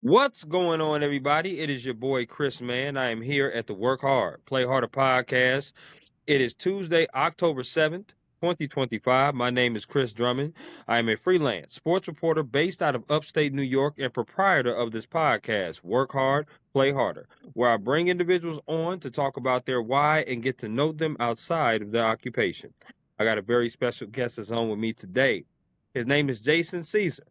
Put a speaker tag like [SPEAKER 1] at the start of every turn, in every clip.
[SPEAKER 1] What's going on, everybody? It is your boy Chris, man. I am here at the Work Hard, Play Harder podcast. It is Tuesday, October 7th, 2025. My name is Chris Drummond. I am a freelance sports reporter based out of upstate New York and proprietor of this podcast, Work Hard, Play Harder, where I bring individuals on to talk about their why and get to know them outside of their occupation. I got a very special guest that's on with me today. His name is Jayson Caesar.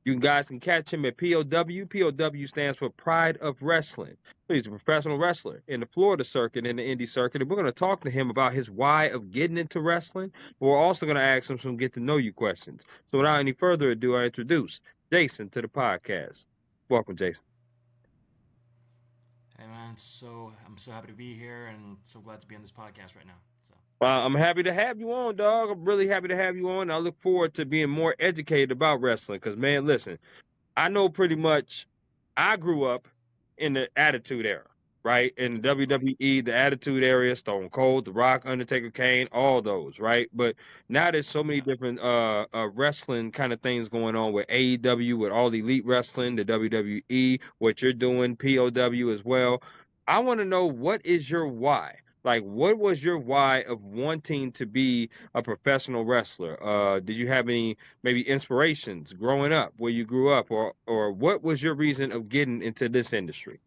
[SPEAKER 1] You guys can catch him at POW. POW stands for Pride of Wrestling. He's a professional wrestler in the Florida circuit and the indie circuit. And we're going to talk to him about his why of getting into wrestling. But we're also going to ask him some get to know you questions. So without any further ado, I introduce Jayson to the podcast. Welcome, Jayson.
[SPEAKER 2] Hey man, I'm so happy to be here and so glad to be on this podcast right now. So
[SPEAKER 1] I'm happy to have you on, dog. I'm really happy to have you on. I look forward to being more educated about wrestling because, man, listen, I know pretty much I grew up in the Attitude Era, right? In the WWE, the Attitude Era, Stone Cold, The Rock, Undertaker, Kane, all those, right? But now there's so many
[SPEAKER 2] yeah,
[SPEAKER 1] different wrestling kind of things going on with AEW, with All Elite Wrestling, the WWE, what you're doing, POW as well. I want to know, what is your why? Like, what was your why of wanting to be a professional wrestler? Did you have any maybe inspirations growing up where you grew up, or what was your reason of getting into this industry?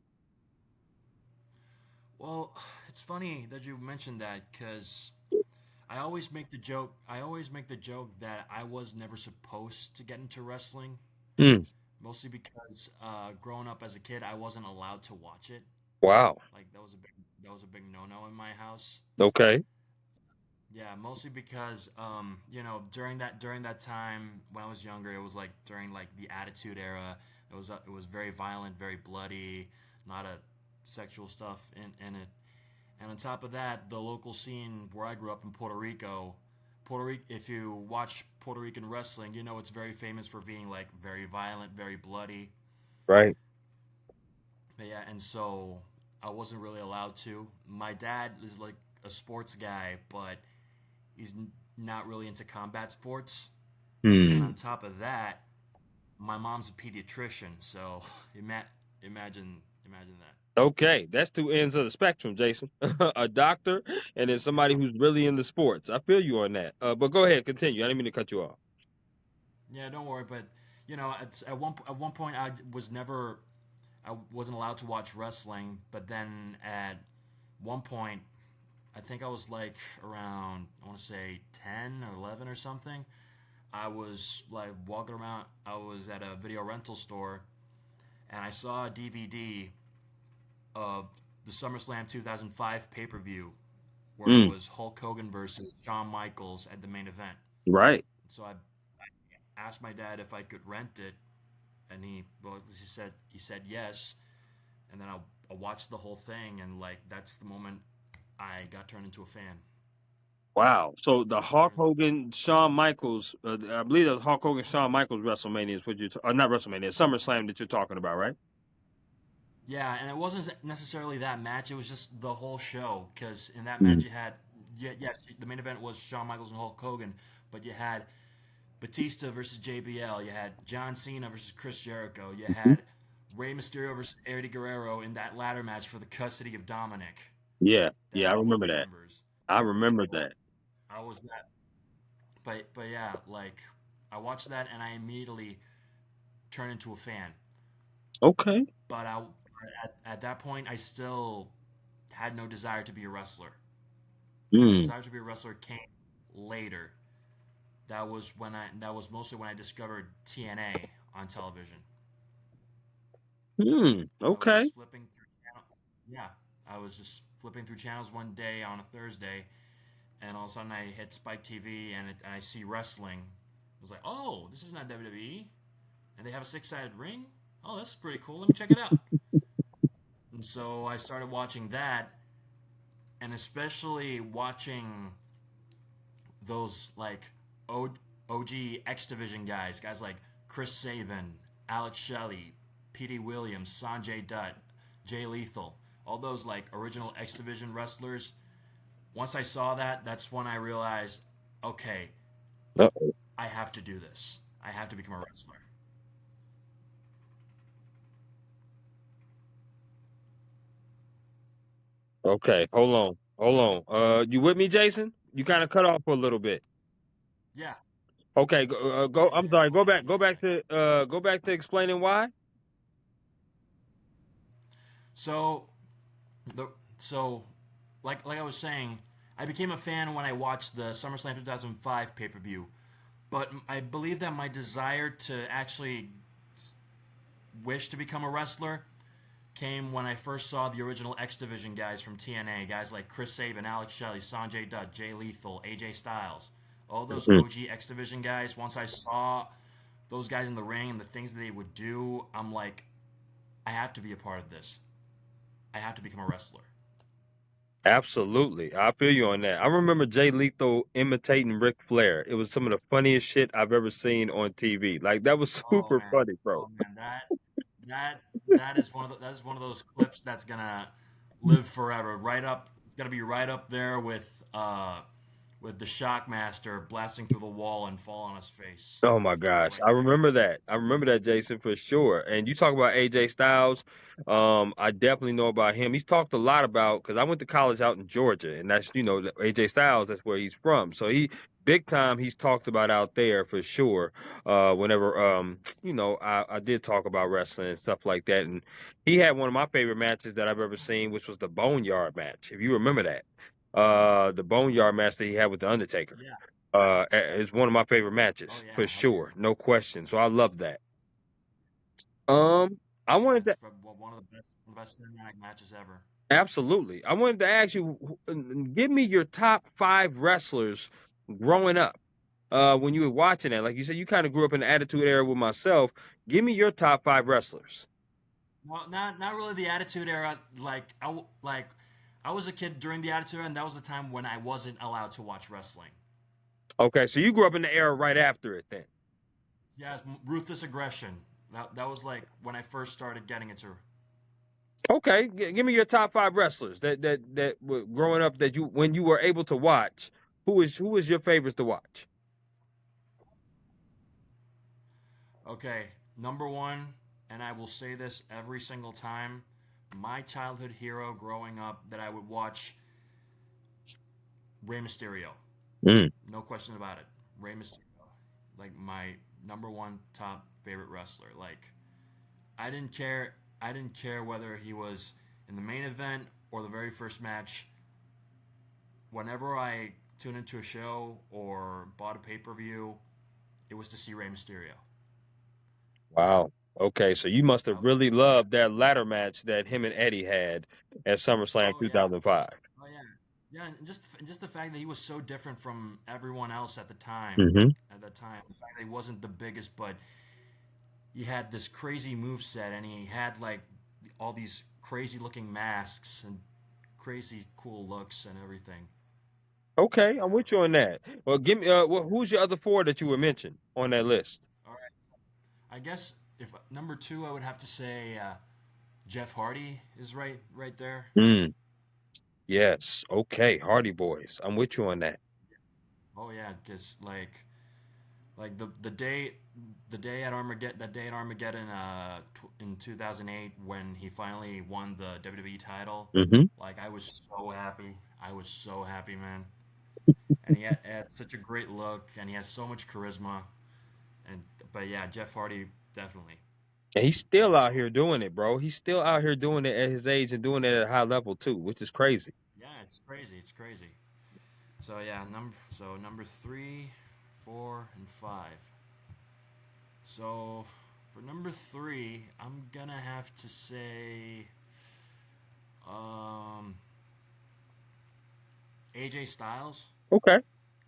[SPEAKER 2] well, it's funny that you mentioned that because I always make the joke that I was never supposed to get into wrestling,
[SPEAKER 1] Mm,
[SPEAKER 2] mostly because growing up as a kid, I wasn't allowed to watch it.
[SPEAKER 1] wow.
[SPEAKER 2] Like that was a big no no in my house.
[SPEAKER 1] Okay.
[SPEAKER 2] Yeah, mostly because during that time when I was younger, it was like during like the Attitude Era. It was very violent, very bloody, not a sexual stuff in it. And on top of that, the local scene where I grew up in Puerto Rico, if you watch Puerto Rican wrestling, you know it's very famous for being like very violent, very bloody.
[SPEAKER 1] Right.
[SPEAKER 2] But yeah, and so I wasn't really allowed to. My dad is like a sports guy, but he's not really into combat sports. And on
[SPEAKER 1] Hmm.
[SPEAKER 2] top of that, my mom's a pediatrician, so ima- imagine that.
[SPEAKER 1] Okay, that's two ends of the spectrum, Jason. A doctor and then somebody who's really into sports. I feel you on that. But go ahead, continue. I didn't mean to cut you off.
[SPEAKER 2] Yeah, don't worry. But it's at one point I wasn't allowed to watch wrestling. But then at one point, I think I was like around I want to say 10 or 11 or something. I was like walking around. I was at a video rental store and I saw a DVD of the SummerSlam 2005 pay per view where it
[SPEAKER 1] Mm,
[SPEAKER 2] was Hulk Hogan versus Shawn Michaels at the main event.
[SPEAKER 1] right.
[SPEAKER 2] So I asked my dad if I could rent it, and he said yes, and then I watched the whole thing, and like that's the moment I got turned into a fan.
[SPEAKER 1] Wow. So the
[SPEAKER 2] Got
[SPEAKER 1] Hulk
[SPEAKER 2] turned.
[SPEAKER 1] Hogan, Shawn Michaels, I believe the Hulk Hogan, Shawn Michaels WrestleMania is what not WrestleMania, SummerSlam that you're talking about, right?
[SPEAKER 2] Yeah, and it wasn't necessarily that match; it was just the whole show. Because in that match,
[SPEAKER 1] Mm,
[SPEAKER 2] you had yes, the main event was Shawn Michaels and Hulk Hogan, but you had Batista versus JBL. You had John Cena versus Chris Jericho. You
[SPEAKER 1] mhm.
[SPEAKER 2] had Rey Mysterio versus Eddie Guerrero in that ladder match for the custody of Dominic
[SPEAKER 1] Yeah.
[SPEAKER 2] that
[SPEAKER 1] Yeah, I
[SPEAKER 2] everyone
[SPEAKER 1] remember that.
[SPEAKER 2] remembers.
[SPEAKER 1] I
[SPEAKER 2] So
[SPEAKER 1] remember that.
[SPEAKER 2] I was that, but yeah, like I watched that and I immediately turned into a fan.
[SPEAKER 1] Okay.
[SPEAKER 2] But at that point, I still had no desire to be a wrestler. My
[SPEAKER 1] Mm.
[SPEAKER 2] desire to be a wrestler came later. That was mostly when I discovered TNA on television.
[SPEAKER 1] Mm.
[SPEAKER 2] I was
[SPEAKER 1] Okay.
[SPEAKER 2] just flipping through yeah, I was just flipping through channels one day on a Thursday, and all of a sudden I hit Spike TV and I see wrestling. I was like, oh, this is not WWE, and they have a six-sided ring. Oh, that's pretty cool. Let me check it out. And so I started watching that, and especially watching those like OG X Division guys like Chris Sabin, Alex Shelley, Petey Williams, Sanjay Dutt, Jay Lethal, all those like original X Division wrestlers. Once I saw that, that's when I realized, okay,
[SPEAKER 1] Uh-oh.
[SPEAKER 2] I have to do this. I have to become a wrestler.
[SPEAKER 1] Okay, hold on. You with me, Jason? You kind of cut off for a little bit.
[SPEAKER 2] Yeah,
[SPEAKER 1] Okay,
[SPEAKER 2] yeah,
[SPEAKER 1] go. I'm
[SPEAKER 2] yeah.
[SPEAKER 1] sorry.
[SPEAKER 2] Hold on, give
[SPEAKER 1] Go
[SPEAKER 2] me a
[SPEAKER 1] back
[SPEAKER 2] second.
[SPEAKER 1] to go back to explaining why.
[SPEAKER 2] So the so like I was saying, I became a fan when I watched the SummerSlam 2005 pay per view. But I believe that my desire to actually wish to become a wrestler came when I first saw the original X Division guys from TNA, guys like Chris Sabin, Alex Shelley, Sanjay Dutt, Jay Lethal, AJ Styles, all those
[SPEAKER 1] Mhm.
[SPEAKER 2] OG X Division guys. Once I saw those guys in the ring and the things that they would do, I'm like, I have to be a part of this. I have to become a wrestler.
[SPEAKER 1] Absolutely, I feel you on that. I remember Jay Lethal imitating Ric Flair. It was some of the funniest shit I've ever seen on TV. Like that was super funny, bro.
[SPEAKER 2] Oh man, that that is that is one of those clips that's gonna live forever. Right up, it's gonna be right up there with the Shockmaster blasting through the wall and fall on his face.
[SPEAKER 1] Oh my
[SPEAKER 2] It's gonna be
[SPEAKER 1] gosh,
[SPEAKER 2] right
[SPEAKER 1] I
[SPEAKER 2] there.
[SPEAKER 1] remember that. I remember that, Jason, for sure. And you talk about AJ Styles. I definitely know about him. He's talked a lot about because I went to college out in Georgia, and that's AJ Styles. That's where he's from. So he big time. He's talked about out there for sure. Whenever I did talk about wrestling and stuff like that, and he had one of my favorite matches that I've ever seen, which was the Boneyard match. If you remember that, the Boneyard match that he had with the Undertaker.
[SPEAKER 2] Yeah.
[SPEAKER 1] It's one of my favorite
[SPEAKER 2] Oh
[SPEAKER 1] matches for
[SPEAKER 2] yeah. Oh yeah.
[SPEAKER 1] sure, no question. So I love that. Um, I
[SPEAKER 2] Yeah.
[SPEAKER 1] wanted
[SPEAKER 2] It's
[SPEAKER 1] to
[SPEAKER 2] probably one of the best cinematic matches ever.
[SPEAKER 1] absolutely. I wanted to ask you, give me your top five wrestlers growing up. When you were watching that, like you said, you kind of grew up in the Attitude Era with myself. Give me your top five wrestlers.
[SPEAKER 2] No, not really the Attitude Era. Like I was a kid during the Attitude Era, and that was the time when I wasn't allowed to watch wrestling.
[SPEAKER 1] Okay, so you grew up in the era right after it, then.
[SPEAKER 2] Yeah, ruthless aggression. That was like when I first started getting into.
[SPEAKER 1] Okay, give me your top five wrestlers that were growing up that you when you were able to watch. Who is your favorites to watch?
[SPEAKER 2] Okay, number one, and I will say this every single time. My childhood hero growing up that I would watch Rey Mysterio.
[SPEAKER 1] Mm,
[SPEAKER 2] No question about it. Rey Mysterio, like my number one top favorite wrestler. Like I didn't care. I didn't care whether he was in the main event or the very first match. Whenever I tuned into a show or bought a pay per view, it was to see Rey Mysterio.
[SPEAKER 1] wow. Okay, so you must have
[SPEAKER 2] Yep.
[SPEAKER 1] really loved that ladder match that him and Eddie had at SummerSlam
[SPEAKER 2] Oh yeah.
[SPEAKER 1] 2005.
[SPEAKER 2] Oh yeah. Yeah, and just the fact that he was so different from everyone else at the time.
[SPEAKER 1] Hmm.
[SPEAKER 2] At that time, the fact that he wasn't the biggest, but he had this crazy move set, and he had like all these crazy looking masks and crazy cool looks and everything.
[SPEAKER 1] Okay,
[SPEAKER 2] So
[SPEAKER 1] I'm
[SPEAKER 2] yeah.
[SPEAKER 1] with you on that. Well, give me who's your other four that you were mentioned on that list?
[SPEAKER 2] All right. I guess if number two, I would have to say Jeff Hardy is right there.
[SPEAKER 1] Mm, yes. Okay, Hardy Boys. I'm with you on that.
[SPEAKER 2] Oh yeah, because like the day at Armageddon in 2008 when he finally won the WWE title,
[SPEAKER 1] Hmm.
[SPEAKER 2] like I was so happy. I was so happy, man. And he had such a great look, and he has so much charisma. And but yeah, Jeff Hardy definitely.
[SPEAKER 1] And he's still out here doing it, bro. He's still out here doing it at his age and doing it at a high level too, which is crazy.
[SPEAKER 2] Yeah, it's crazy. It's crazy. So yeah, number three, 4, and 5. So for number three, I'm gonna have to say um, AJ Styles
[SPEAKER 1] Okay.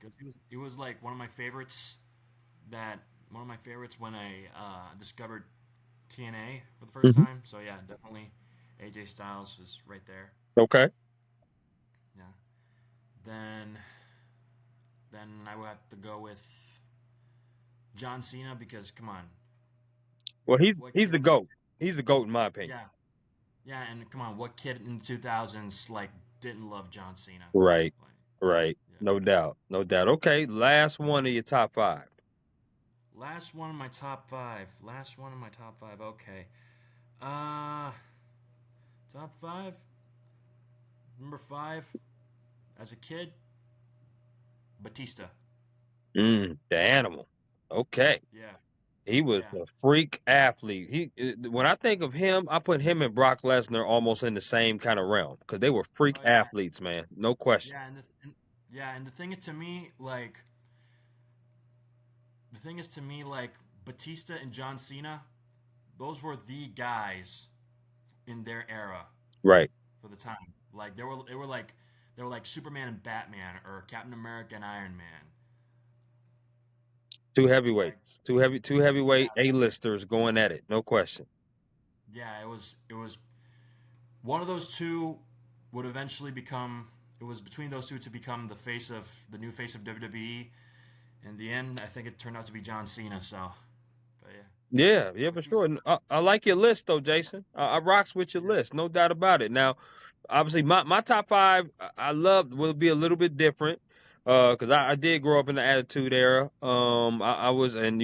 [SPEAKER 2] because he was like one of my favorites. That one of my favorites when I discovered TNA for the first
[SPEAKER 1] Hmm.
[SPEAKER 2] time. So yeah, definitely AJ Styles is right there.
[SPEAKER 1] Okay.
[SPEAKER 2] Yeah. Then I would have to go with John Cena because come on,
[SPEAKER 1] Well,
[SPEAKER 2] what
[SPEAKER 1] he's
[SPEAKER 2] kid?
[SPEAKER 1] the goat. He's the goat in my opinion.
[SPEAKER 2] Yeah, yeah, and come on, what kid in the 2000s like didn't love John Cena?
[SPEAKER 1] Right.
[SPEAKER 2] Like,
[SPEAKER 1] Right.
[SPEAKER 2] yeah.
[SPEAKER 1] No doubt. No doubt. Okay. Last one of your top five.
[SPEAKER 2] Last one in my top five. Last one in my top five. Okay. Uh, top five. Number five, as a kid, Batista.
[SPEAKER 1] The animal. Okay.
[SPEAKER 2] Yeah,
[SPEAKER 1] He was
[SPEAKER 2] yeah.
[SPEAKER 1] a freak athlete. When I think of him, I put him and Brock Lesnar almost in the same kind of realm because they were freak
[SPEAKER 2] Oh yeah,
[SPEAKER 1] athletes, man. No question.
[SPEAKER 2] yeah. And the thing is to me, like the thing is to me, like Batista and John Cena, those were the guys in their era
[SPEAKER 1] Right.
[SPEAKER 2] for the time. Like they were like Superman and Batman or Captain America and Iron Man.
[SPEAKER 1] Two
[SPEAKER 2] Like
[SPEAKER 1] heavyweights. Two heavyweight
[SPEAKER 2] yeah,
[SPEAKER 1] A-listers going at it. No question.
[SPEAKER 2] yeah. It was one of those two would eventually become. It was between those two to become the new face of WWE. In the end, I think it turned out to be John Cena. So, but yeah,
[SPEAKER 1] Yeah, yeah, for sure.
[SPEAKER 2] Batista.
[SPEAKER 1] And I like your list though, Jason. I rocks with your
[SPEAKER 2] Yeah,
[SPEAKER 1] list, no doubt about it. Now, obviously, my top five I love will be a little bit different, because I did grow up in the Attitude Era. I was, and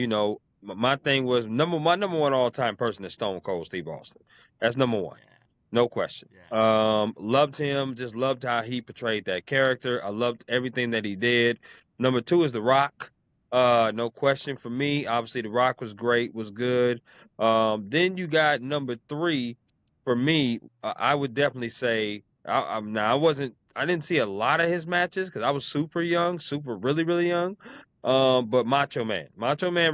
[SPEAKER 1] my thing was my number one all time person is Stone Cold Steve Austin. That's number one,
[SPEAKER 2] yeah,
[SPEAKER 1] no question.
[SPEAKER 2] yeah,
[SPEAKER 1] Loved him, just loved how he portrayed that character. I loved everything that he did. Number two is The Rock. No question for me. Obviously, The Rock was great, was good. Then you got number three for me. I would definitely say now I didn't see a lot of his matches because I was super young, super really really young. But Macho Man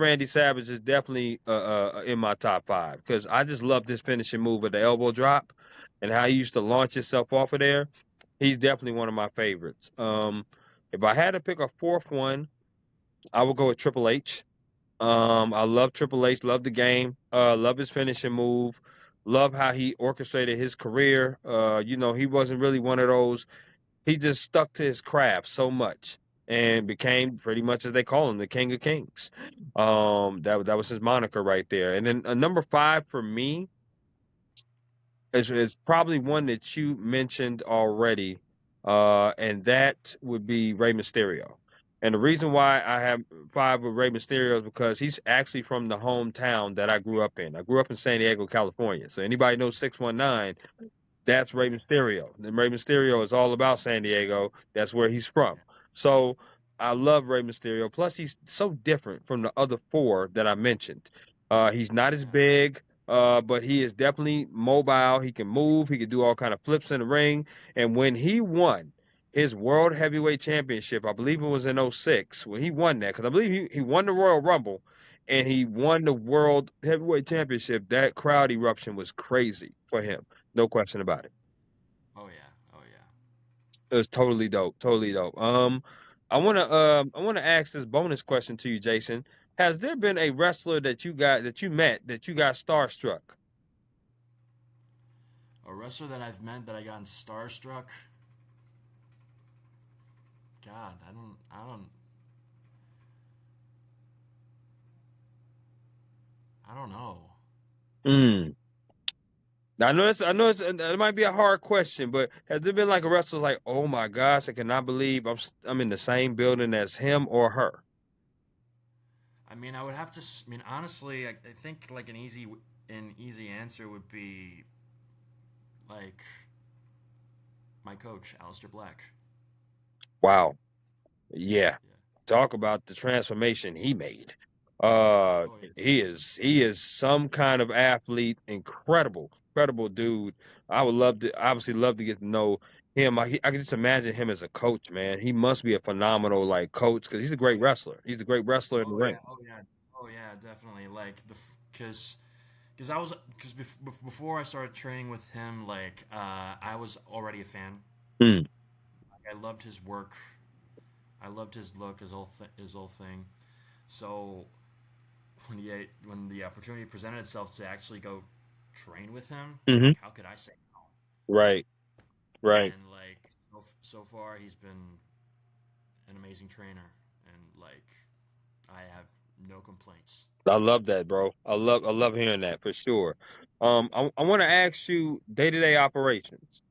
[SPEAKER 1] Randy Savage is definitely in my top five because I just loved his finishing move with the elbow drop and how he used to launch himself off of there. He's definitely one of my favorites. If I had to pick a fourth one, I would go with Triple H. I love Triple H, love the game, love his finishing move, love how he orchestrated his career. He wasn't really one of those. He just stuck to his craft so much and became pretty much as they call him, the King of Kings. That was his moniker right there. And then number five for me is probably one that you mentioned already, and that would be Rey Mysterio. And the reason why I have five with Rey Mysterio is because he's actually from the hometown that I grew up in. I grew up in San Diego, California. So anybody knows 619, that's Rey
[SPEAKER 2] yeah,
[SPEAKER 1] Mysterio. And Rey Mysterio is all about San Diego. That's where he's from.
[SPEAKER 2] yeah,
[SPEAKER 1] So I love Rey Mysterio. Plus, he's so different from the other four that I mentioned. He's not as
[SPEAKER 2] yeah,
[SPEAKER 1] big, but he is definitely mobile. He can move. He can do all kind of flips in the ring. And when he won his World Heavyweight Championship, I believe it was in '06 when he won that, because I believe he won the Royal Rumble and he won the World Heavyweight Championship. That crowd eruption was crazy for him. No question about it.
[SPEAKER 2] oh yeah, oh yeah.
[SPEAKER 1] It was totally dope, totally dope. I wanna ask this bonus question to you, Jason. Has there been a wrestler that you met that you got starstruck?
[SPEAKER 2] A wrestler that I've met that I got starstruck. God, I don't know.
[SPEAKER 1] Mm. Now, it might be a hard question, but has there been like a wrestler like, oh my gosh, I cannot believe I'm in the same building as him or her?
[SPEAKER 2] I mean, I would have to. I mean, honestly, I think like an easy answer would be like my coach, Alistair Black.
[SPEAKER 1] Wow. Yeah.
[SPEAKER 2] Yeah.
[SPEAKER 1] Talk about the transformation he made.
[SPEAKER 2] Oh yeah.
[SPEAKER 1] He is some kind of athlete, incredible dude. I would obviously love to get to know him. I can just imagine him as a coach, man. He must be a phenomenal like coach because he's a great wrestler. He's a great wrestler in the
[SPEAKER 2] Oh
[SPEAKER 1] ring.
[SPEAKER 2] yeah. Oh yeah. Oh yeah. Definitely. Like because I was before I started training with him, like I was already a fan.
[SPEAKER 1] Mm,
[SPEAKER 2] Like, I loved his work. I loved his look, his whole thing. So when the opportunity presented itself to actually go train with him,
[SPEAKER 1] hmm.
[SPEAKER 2] like how could I say no?
[SPEAKER 1] Right, right.
[SPEAKER 2] And like so far, he's been an amazing trainer, and like I have no complaints.
[SPEAKER 1] I love that, bro. I love hearing that for sure. I want to ask you day-to-day operations.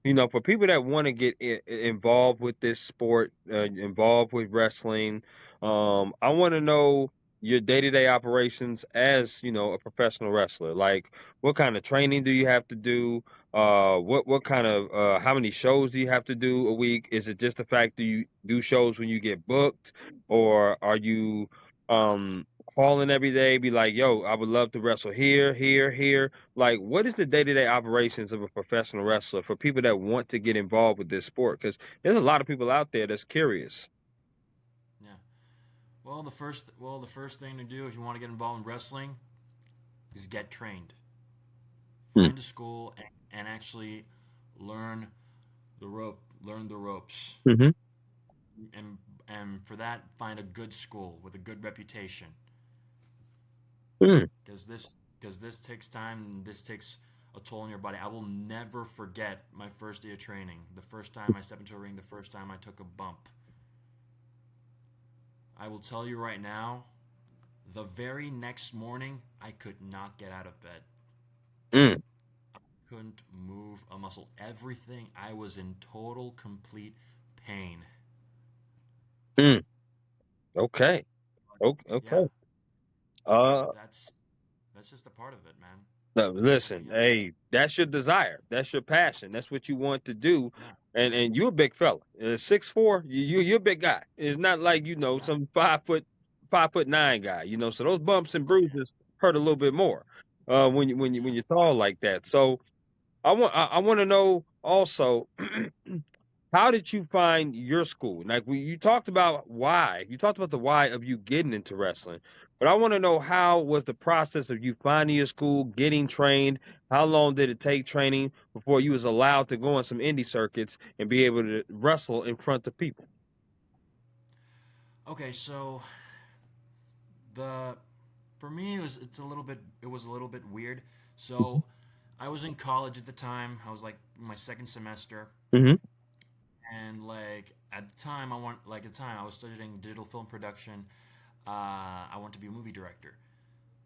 [SPEAKER 1] For people that want to get involved with this sport, involved with wrestling, I want to know your day-to-day operations as, a professional wrestler. Like, what kind of training do you have to do? What kind of how many shows do you have to do a week? Is it just the fact that you do shows when you get booked, or are you um calling every day, be like, yo, I would love to wrestle here, here, here? Like, what is the day-to-day operations of a professional wrestler for people that want to get involved with this sport? Because there's a lot of people out there that's curious.
[SPEAKER 2] Yeah. Well, the first thing to do if you want to get involved in wrestling is get trained.
[SPEAKER 1] Mm.
[SPEAKER 2] Find a school and actually learn learn the ropes.
[SPEAKER 1] Hmm.
[SPEAKER 2] And for that, find a good school with a good reputation.
[SPEAKER 1] Mm.
[SPEAKER 2] Because this takes time and this takes a toll on your body. I will never forget my first day of training. The first time I stepped into a ring, the first time I took a bump. I will tell you right now, the very next morning, I could not get out of bed.
[SPEAKER 1] Mm.
[SPEAKER 2] Couldn't move a muscle. Everything, I was in total, complete pain.
[SPEAKER 1] Mm. Okay.
[SPEAKER 2] But yeah,
[SPEAKER 1] Okay.
[SPEAKER 2] but
[SPEAKER 1] Uh,
[SPEAKER 2] that's just a part of it, man.
[SPEAKER 1] No,
[SPEAKER 2] That's something
[SPEAKER 1] listen,
[SPEAKER 2] you have to.
[SPEAKER 1] hey, that's your desire. That's your passion. That's what you want to do.
[SPEAKER 2] Yeah,
[SPEAKER 1] And you're a big fella. 6'4", you're a big guy. It's not like,
[SPEAKER 2] yeah,
[SPEAKER 1] some 5'9" guy, So those bumps and bruises hurt a little bit more when
[SPEAKER 2] yeah.
[SPEAKER 1] you're tall like that. So I want to know also, how did you find your school? Like you talked about why. You talked about the why of you getting into wrestling. But I want to know, how was the process of you finding your school, getting trained? How long did it take training before you was allowed to go on some indie circuits and be able to wrestle in front of people?
[SPEAKER 2] Okay, so the for me it was a little bit weird. So I was in college at the time. I was like my second semester,
[SPEAKER 1] Hmm.
[SPEAKER 2] and like at the time I was studying digital film production. I wanted to be a movie director.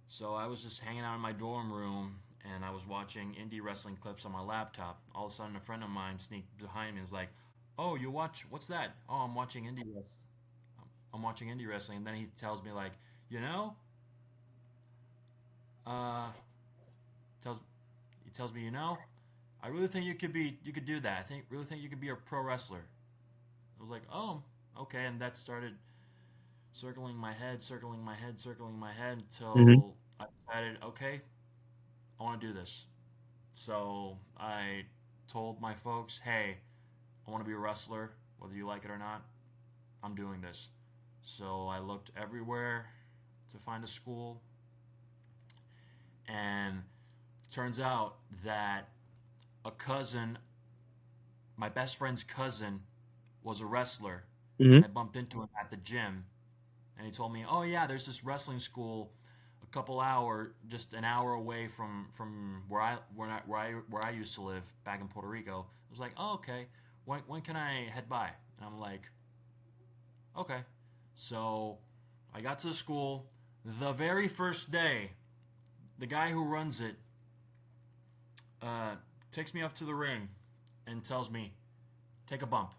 [SPEAKER 2] So I was just hanging out in my dorm room and I was watching indie wrestling clips on my laptop. All of a sudden, a friend of mine sneaked behind me and is like, "Oh, you watch? What's that? Oh, I'm watching indie wrestling." And then he tells me like, "You know, uh, tells he tells me, I really think you could do that. Really think you could be a pro wrestler." I was like, "Oh, okay." And that started circling my head, circling my head, circling my head
[SPEAKER 1] Hmm.
[SPEAKER 2] until I decided, okay, I want to do this. So I told my folks, hey, I want to be a wrestler, whether you like it or not. I'm doing this. So I looked everywhere to find a school, and turns out that a cousin, my best friend's cousin, was a wrestler,
[SPEAKER 1] Hmm.
[SPEAKER 2] and I bumped into him at the gym, and he told me, "Oh yeah, there's this wrestling school just an hour away from where I used to live back in Puerto Rico." I was like, "Oh okay, when can I head by?" And I'm like, "Okay." So I got to the school. The very first day, the guy who runs it uh, takes me up to the ring and tells me, "Take a bump."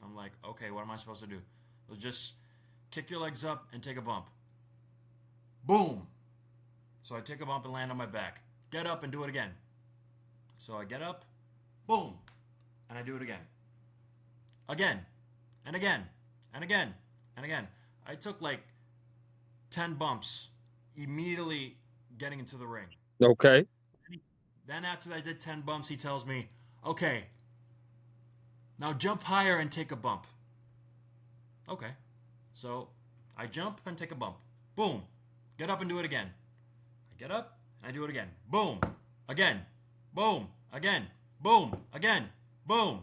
[SPEAKER 2] I'm like, "Okay, what am I supposed to do?" Well, just kick your legs up and take a bump. Boom. So I take a bump and land on my back. Get up and do it again. So I get up, boom, and I do it again. Again, and again, and again, and again. I took like 10 bumps immediately getting into the ring.
[SPEAKER 1] Okay.
[SPEAKER 2] Then after I did 10 bumps, he tells me, okay, now jump higher and take a bump. Okay. So I jump and take a bump. Boom. Get up and do it again. I get up and I do it again. Boom. Again. Boom. Again. Boom. Again. Boom.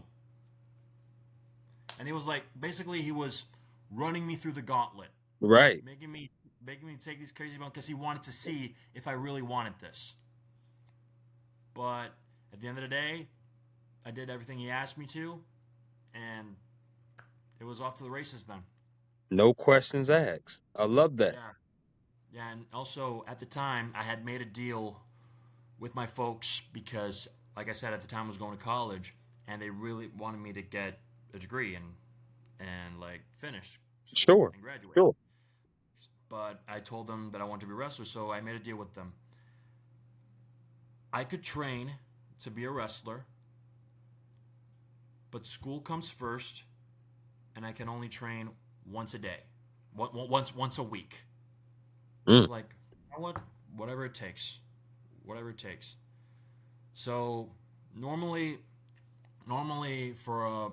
[SPEAKER 2] And he was like, basically, he was running me through the gauntlet,
[SPEAKER 1] Right.
[SPEAKER 2] making me take these crazy bumps because he wanted to see if I really wanted this. But at the end of the day, I did everything he asked me to, and it was off to the races then.
[SPEAKER 1] No questions asked. I love that.
[SPEAKER 2] Yeah. Yeah, and also at the time, I had made a deal with my folks because, like I said, at the time I was going to college, and they really wanted me to get a degree and like finish school
[SPEAKER 1] Sure.
[SPEAKER 2] and graduate.
[SPEAKER 1] Sure.
[SPEAKER 2] But I told them that I wanted to be a wrestler, so I made a deal with them. I could train to be a wrestler, but school comes first, and I can only train once a day, once a week. I
[SPEAKER 1] Mm,
[SPEAKER 2] was like, you know what? Whatever it takes, whatever it takes. So normally, normally for a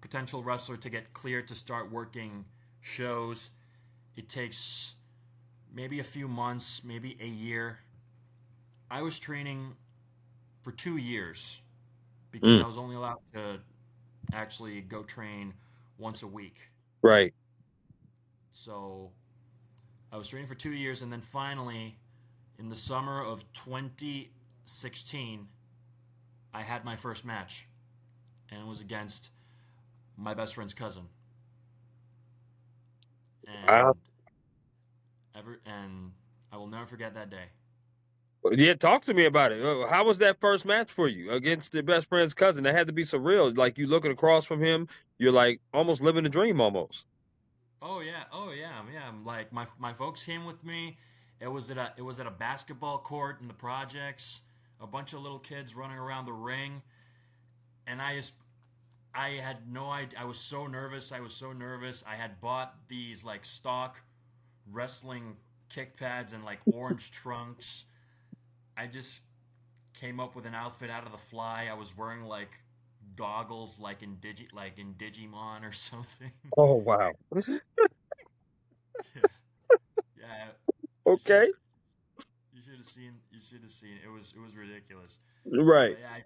[SPEAKER 2] potential wrestler to get cleared to start working shows, it takes maybe a few months, maybe a year. I was training for 2 years because
[SPEAKER 1] mm,
[SPEAKER 2] I was only allowed to actually go train once a week.
[SPEAKER 1] right.
[SPEAKER 2] So I was training for 2 years, and then finally, in the summer of 2016, I had my first match, and it was against my best friend's cousin.
[SPEAKER 1] Wow.
[SPEAKER 2] And and I will never forget that day.
[SPEAKER 1] Yeah, talk to me about it. How was that first match for you against your best friend's cousin? That had to be surreal. Like you looking across from him, you're like almost living a dream almost.
[SPEAKER 2] Oh yeah, yeah. Like my folks came with me. It was at a basketball court in the projects. A bunch of little kids running around the ring, and I had no idea. I was so nervous. I was so nervous. I had bought these like stock wrestling kick pads and like orange trunks. I just came up with an outfit out of the fly. I was wearing like goggles like in Digimon or something.
[SPEAKER 1] Oh wow.
[SPEAKER 2] Yeah, yeah. You should
[SPEAKER 1] Okay.
[SPEAKER 2] you should have seen you should have seen it was ridiculous.
[SPEAKER 1] Right.
[SPEAKER 2] But yeah,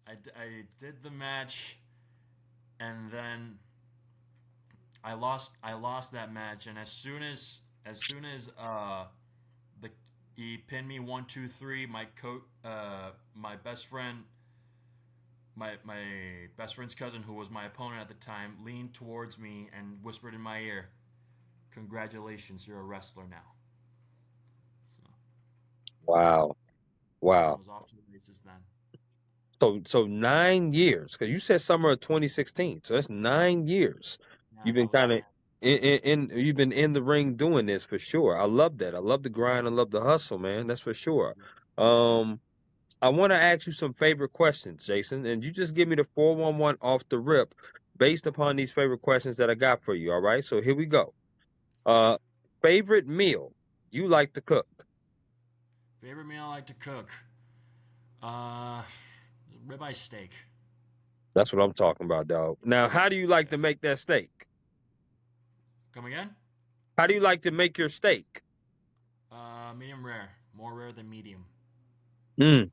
[SPEAKER 2] I did the match, and then I lost that match, and as soon as the he pinned me 1 2 3, my best friend, my best friend's cousin, who was my opponent at the time, leaned towards me and whispered in my ear, "Congratulations, you're a wrestler now." So
[SPEAKER 1] Wow.
[SPEAKER 2] I
[SPEAKER 1] Wow.
[SPEAKER 2] was off to the races then.
[SPEAKER 1] So 9 years, because you said summer of 2016. So that's 9 years.
[SPEAKER 2] Yeah,
[SPEAKER 1] You've
[SPEAKER 2] that
[SPEAKER 1] been
[SPEAKER 2] was
[SPEAKER 1] kind of you've been in the ring doing this for sure. I love that. I love the grind. I love the hustle, man. That's for sure.
[SPEAKER 2] yeah.
[SPEAKER 1] Um, I want to ask you some favorite questions, Jason, and you just give me the 411 off the rip based upon these favorite questions that I got for you. All right. So here we go. Uh, favorite meal you like to cook?
[SPEAKER 2] Favorite meal I like to cook? Uh, ribeye steak.
[SPEAKER 1] That's what I'm talking about, dog. Now, how do you like
[SPEAKER 2] Yeah.
[SPEAKER 1] to make that steak?
[SPEAKER 2] Come again?
[SPEAKER 1] How do you like to make your steak?
[SPEAKER 2] Medium rare. More rare than medium.
[SPEAKER 1] Mm,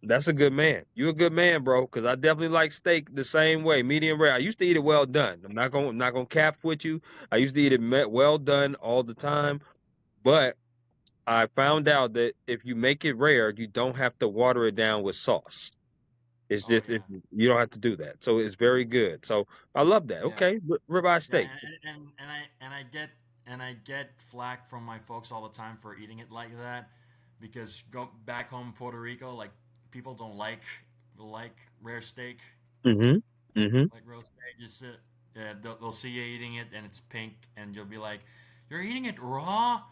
[SPEAKER 1] that's a good man. You a good man, bro. Because I definitely like steak the same way, medium rare. I used to eat it well done. I'm not gonna cap with you. I used to eat it well done all the time, but I found out that if you make it rare, you don't have to water it down with sauce. It's
[SPEAKER 2] Oh
[SPEAKER 1] just
[SPEAKER 2] yeah,
[SPEAKER 1] you don't have to do that. So it's very good. So I love that.
[SPEAKER 2] yeah,
[SPEAKER 1] Okay, ribeye
[SPEAKER 2] yeah.
[SPEAKER 1] steak.
[SPEAKER 2] And I get flack from my folks all the time for eating it like that, because go back home in Puerto Rico, like people don't like rare steak,
[SPEAKER 1] Mm-hmm. Mm-hmm.
[SPEAKER 2] like roast steak. They'll see you eating it and it's pink, and you'll be like, "You're eating it raw?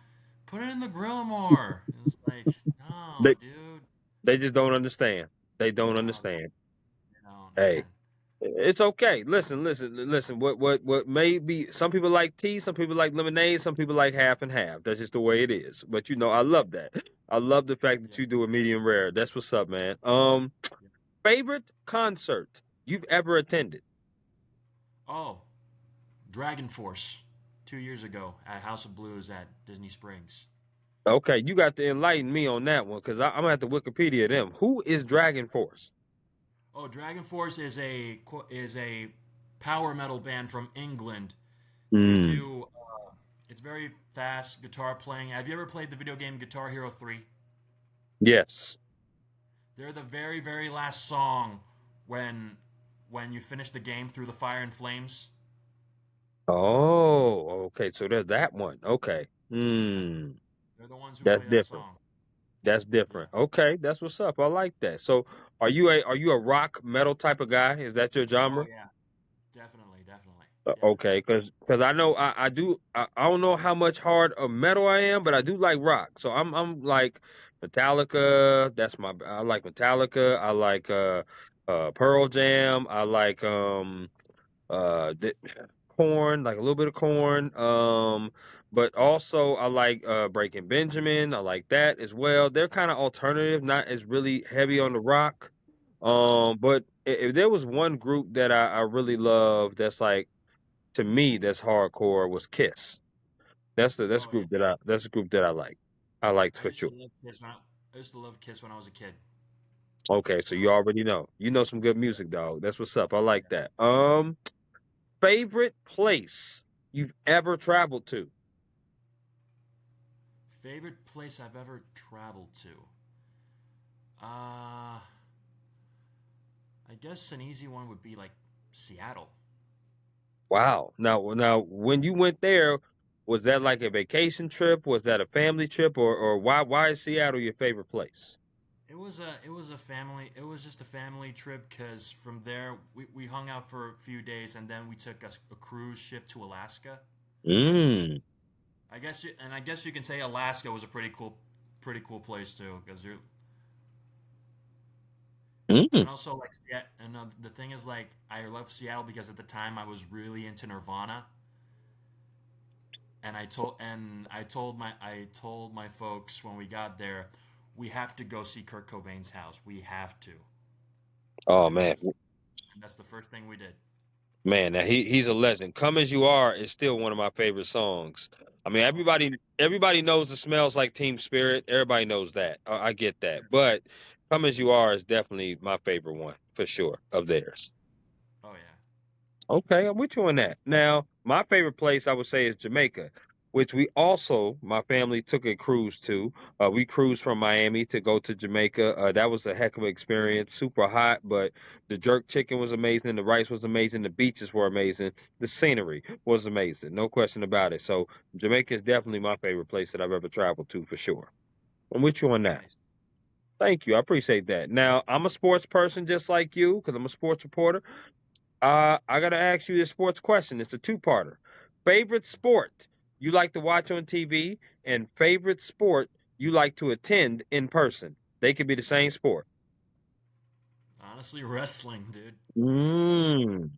[SPEAKER 2] Put it in the grill more." And it's like, no,
[SPEAKER 1] They
[SPEAKER 2] dude,
[SPEAKER 1] they just don't understand. They don't
[SPEAKER 2] no,
[SPEAKER 1] understand.
[SPEAKER 2] no,
[SPEAKER 1] Hey,
[SPEAKER 2] man.
[SPEAKER 1] it's okay. Listen. What may be some people like tea, some people like lemonade, some people like half and half. That's just the way it is. But I love that. I love the fact that
[SPEAKER 2] Yeah,
[SPEAKER 1] you do a medium rare. That's what's up, man.
[SPEAKER 2] yeah.
[SPEAKER 1] Favorite concert you've ever attended?
[SPEAKER 2] Oh, Dragon Force, 2 years ago at House of Blues at Disney Springs.
[SPEAKER 1] Okay, you got to enlighten me on that one because I'm gonna have to Wikipedia them. Who is Dragon Force?
[SPEAKER 2] Oh, Dragon Force is a power metal band from England. They
[SPEAKER 1] Mm,
[SPEAKER 2] do. It's very fast guitar playing. Have you ever played the video game Guitar Hero 3?
[SPEAKER 1] yes.
[SPEAKER 2] They're the very very last song when when you finish the game through the fire and flames.
[SPEAKER 1] Oh, okay. So there's that one. Okay.
[SPEAKER 2] Yeah,
[SPEAKER 1] Hmm.
[SPEAKER 2] they're the ones who
[SPEAKER 1] That's
[SPEAKER 2] play that
[SPEAKER 1] different.
[SPEAKER 2] song.
[SPEAKER 1] That's
[SPEAKER 2] Yeah.
[SPEAKER 1] different. Okay, that's what's up. I like that. So, are you a rock metal type of guy? Is that your
[SPEAKER 2] Oh
[SPEAKER 1] genre?
[SPEAKER 2] yeah, definitely, definitely. Yeah.
[SPEAKER 1] Okay, because I know I don't know how much hard of metal I am, but I do like rock. So I'm like Metallica, I like Metallica. I like Pearl Jam. I like the corn, like a little bit of corn. But also I like Breaking Benjamin. I like that as well. They're kind of alternative, not as really heavy on the rock. But if there was one group that I really love that's like to me that's hardcore was Kiss.
[SPEAKER 2] Oh yeah.
[SPEAKER 1] That's the group that I like. I liked
[SPEAKER 2] I
[SPEAKER 1] for
[SPEAKER 2] used to
[SPEAKER 1] sure.
[SPEAKER 2] love Kiss when I used to love Kiss when I was a kid.
[SPEAKER 1] Okay, so you
[SPEAKER 2] Um,
[SPEAKER 1] already know. You know some good music, dog. That's what's up. I like
[SPEAKER 2] yeah.
[SPEAKER 1] that. Favorite place you've ever traveled to?
[SPEAKER 2] Favorite place I've ever traveled to? Uh, I guess an easy one would be like Seattle.
[SPEAKER 1] Wow. Now, when you went there, was that like a vacation trip? Was that a family trip, or why is Seattle your favorite place?
[SPEAKER 2] It was just a family trip because from there we hung out for a few days and then we took a cruise ship to Alaska.
[SPEAKER 1] Mm.
[SPEAKER 2] I guess you can say Alaska was a pretty cool place too because you're
[SPEAKER 1] Mm.
[SPEAKER 2] and also like yeah and the thing is like I love Seattle because at the time I was really into Nirvana and I told my folks when we got there we have to go see Kurt Cobain's house. We have to.
[SPEAKER 1] Oh
[SPEAKER 2] And
[SPEAKER 1] man,
[SPEAKER 2] that's the first thing we did.
[SPEAKER 1] man, now he's a legend. "Come as You Are" is still one of my favorite songs. I mean,
[SPEAKER 2] Oh yeah.
[SPEAKER 1] everybody knows it smells like Team Spirit. Everybody knows that. I get that, but "Come as You Are" is definitely my favorite one for sure of theirs.
[SPEAKER 2] Oh yeah.
[SPEAKER 1] Okay, I'm with you on that. Now, my favorite place I would say is Jamaica, which my family took a cruise to. We cruised from Miami to go to Jamaica. That was a heck of an experience. Super hot, but the jerk chicken was amazing. The rice was amazing. The beaches were amazing. The scenery was amazing. No question about it. So, Jamaica is definitely my favorite place that I've ever traveled to for sure. I'm with you on that.
[SPEAKER 2] Nice.
[SPEAKER 1] Thank you. I appreciate that. Now, I'm a sports person just like you because I'm a sports reporter. I gotta ask you this sports question. It's a two-parter. Favorite sport you like to watch on TV, and favorite sport you like to attend in person. They could be the same sport.
[SPEAKER 2] Honestly, wrestling, dude. Wrestling.
[SPEAKER 1] Mm.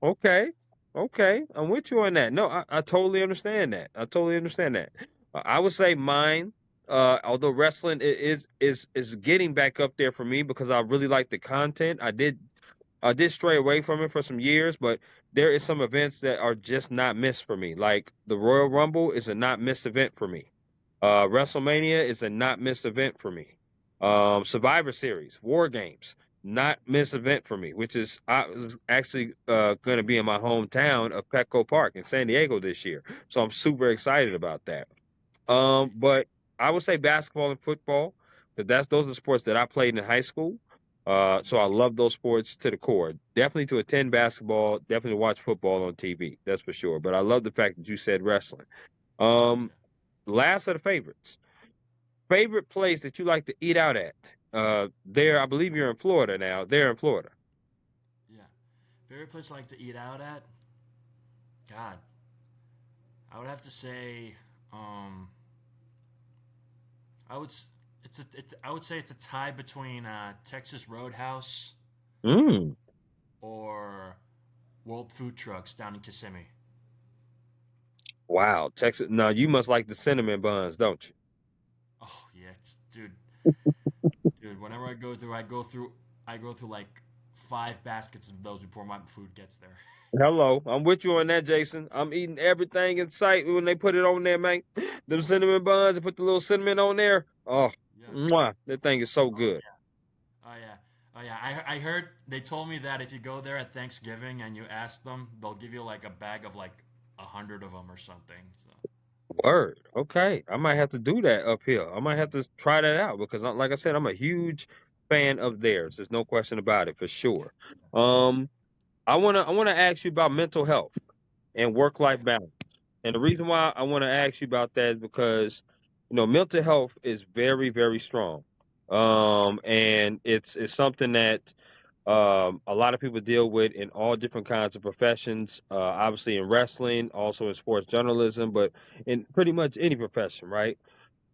[SPEAKER 1] Okay. Okay. I'm with you on that. No, I totally understand that. I totally understand that. I would say mine, although wrestling is getting back up there for me because I really like the content. I did stray away from it for some years, but there is some events that are just not missed for me. Like the Royal Rumble is a not missed event for me. WrestleMania is a not missed event for me. Survivor Series, War Games, not miss event for me, which is I was actually going to be in my hometown of Petco Park in San Diego this year. So I'm super excited about that. But I would say basketball and football, because that's those are sports that I played in high school. So I love those sports to the core. Definitely to attend basketball, definitely to watch football on TV, that's for sure. But I love the fact that you said wrestling.
[SPEAKER 2] Oh
[SPEAKER 1] Um,
[SPEAKER 2] yeah.
[SPEAKER 1] last of the favorites. Favorite place that you like to eat out at? There, I believe you're in Florida now. There in Florida.
[SPEAKER 2] Yeah. Favorite place I like to eat out at? God, I would have to say, um, I would. I would say it's a tie between Texas Roadhouse
[SPEAKER 1] Mm,
[SPEAKER 2] or World Food Trucks down in Kissimmee.
[SPEAKER 1] wow, Texas. Now you must like the cinnamon buns, don't you?
[SPEAKER 2] Oh yeah, dude. Whenever I go through like 5 baskets of those before my food gets there.
[SPEAKER 1] Hello, I'm with you on that, Jason. I'm eating everything in sight when they put it on there, man. Them cinnamon buns, they put the little cinnamon on there. Oh,
[SPEAKER 2] Yeah.
[SPEAKER 1] mwah, that thing is so
[SPEAKER 2] Oh
[SPEAKER 1] good.
[SPEAKER 2] yeah. Oh yeah. Oh yeah. I heard they told me that if you go there at Thanksgiving and you ask them, they'll give you like a bag of like 100 of them or something. So
[SPEAKER 1] Word. Okay, I might have to do that up here. I might have to try that out because, like I said, I'm a huge fan of theirs. There's no question about it for sure. Um, I wanna ask you about mental health and work life
[SPEAKER 2] okay.
[SPEAKER 1] balance. And the reason why I want to ask you about that is because, mental health is very, very strong. And it's something that a lot of people deal with in all different kinds of professions. Obviously in wrestling, also in sports journalism, but in pretty much any profession, right?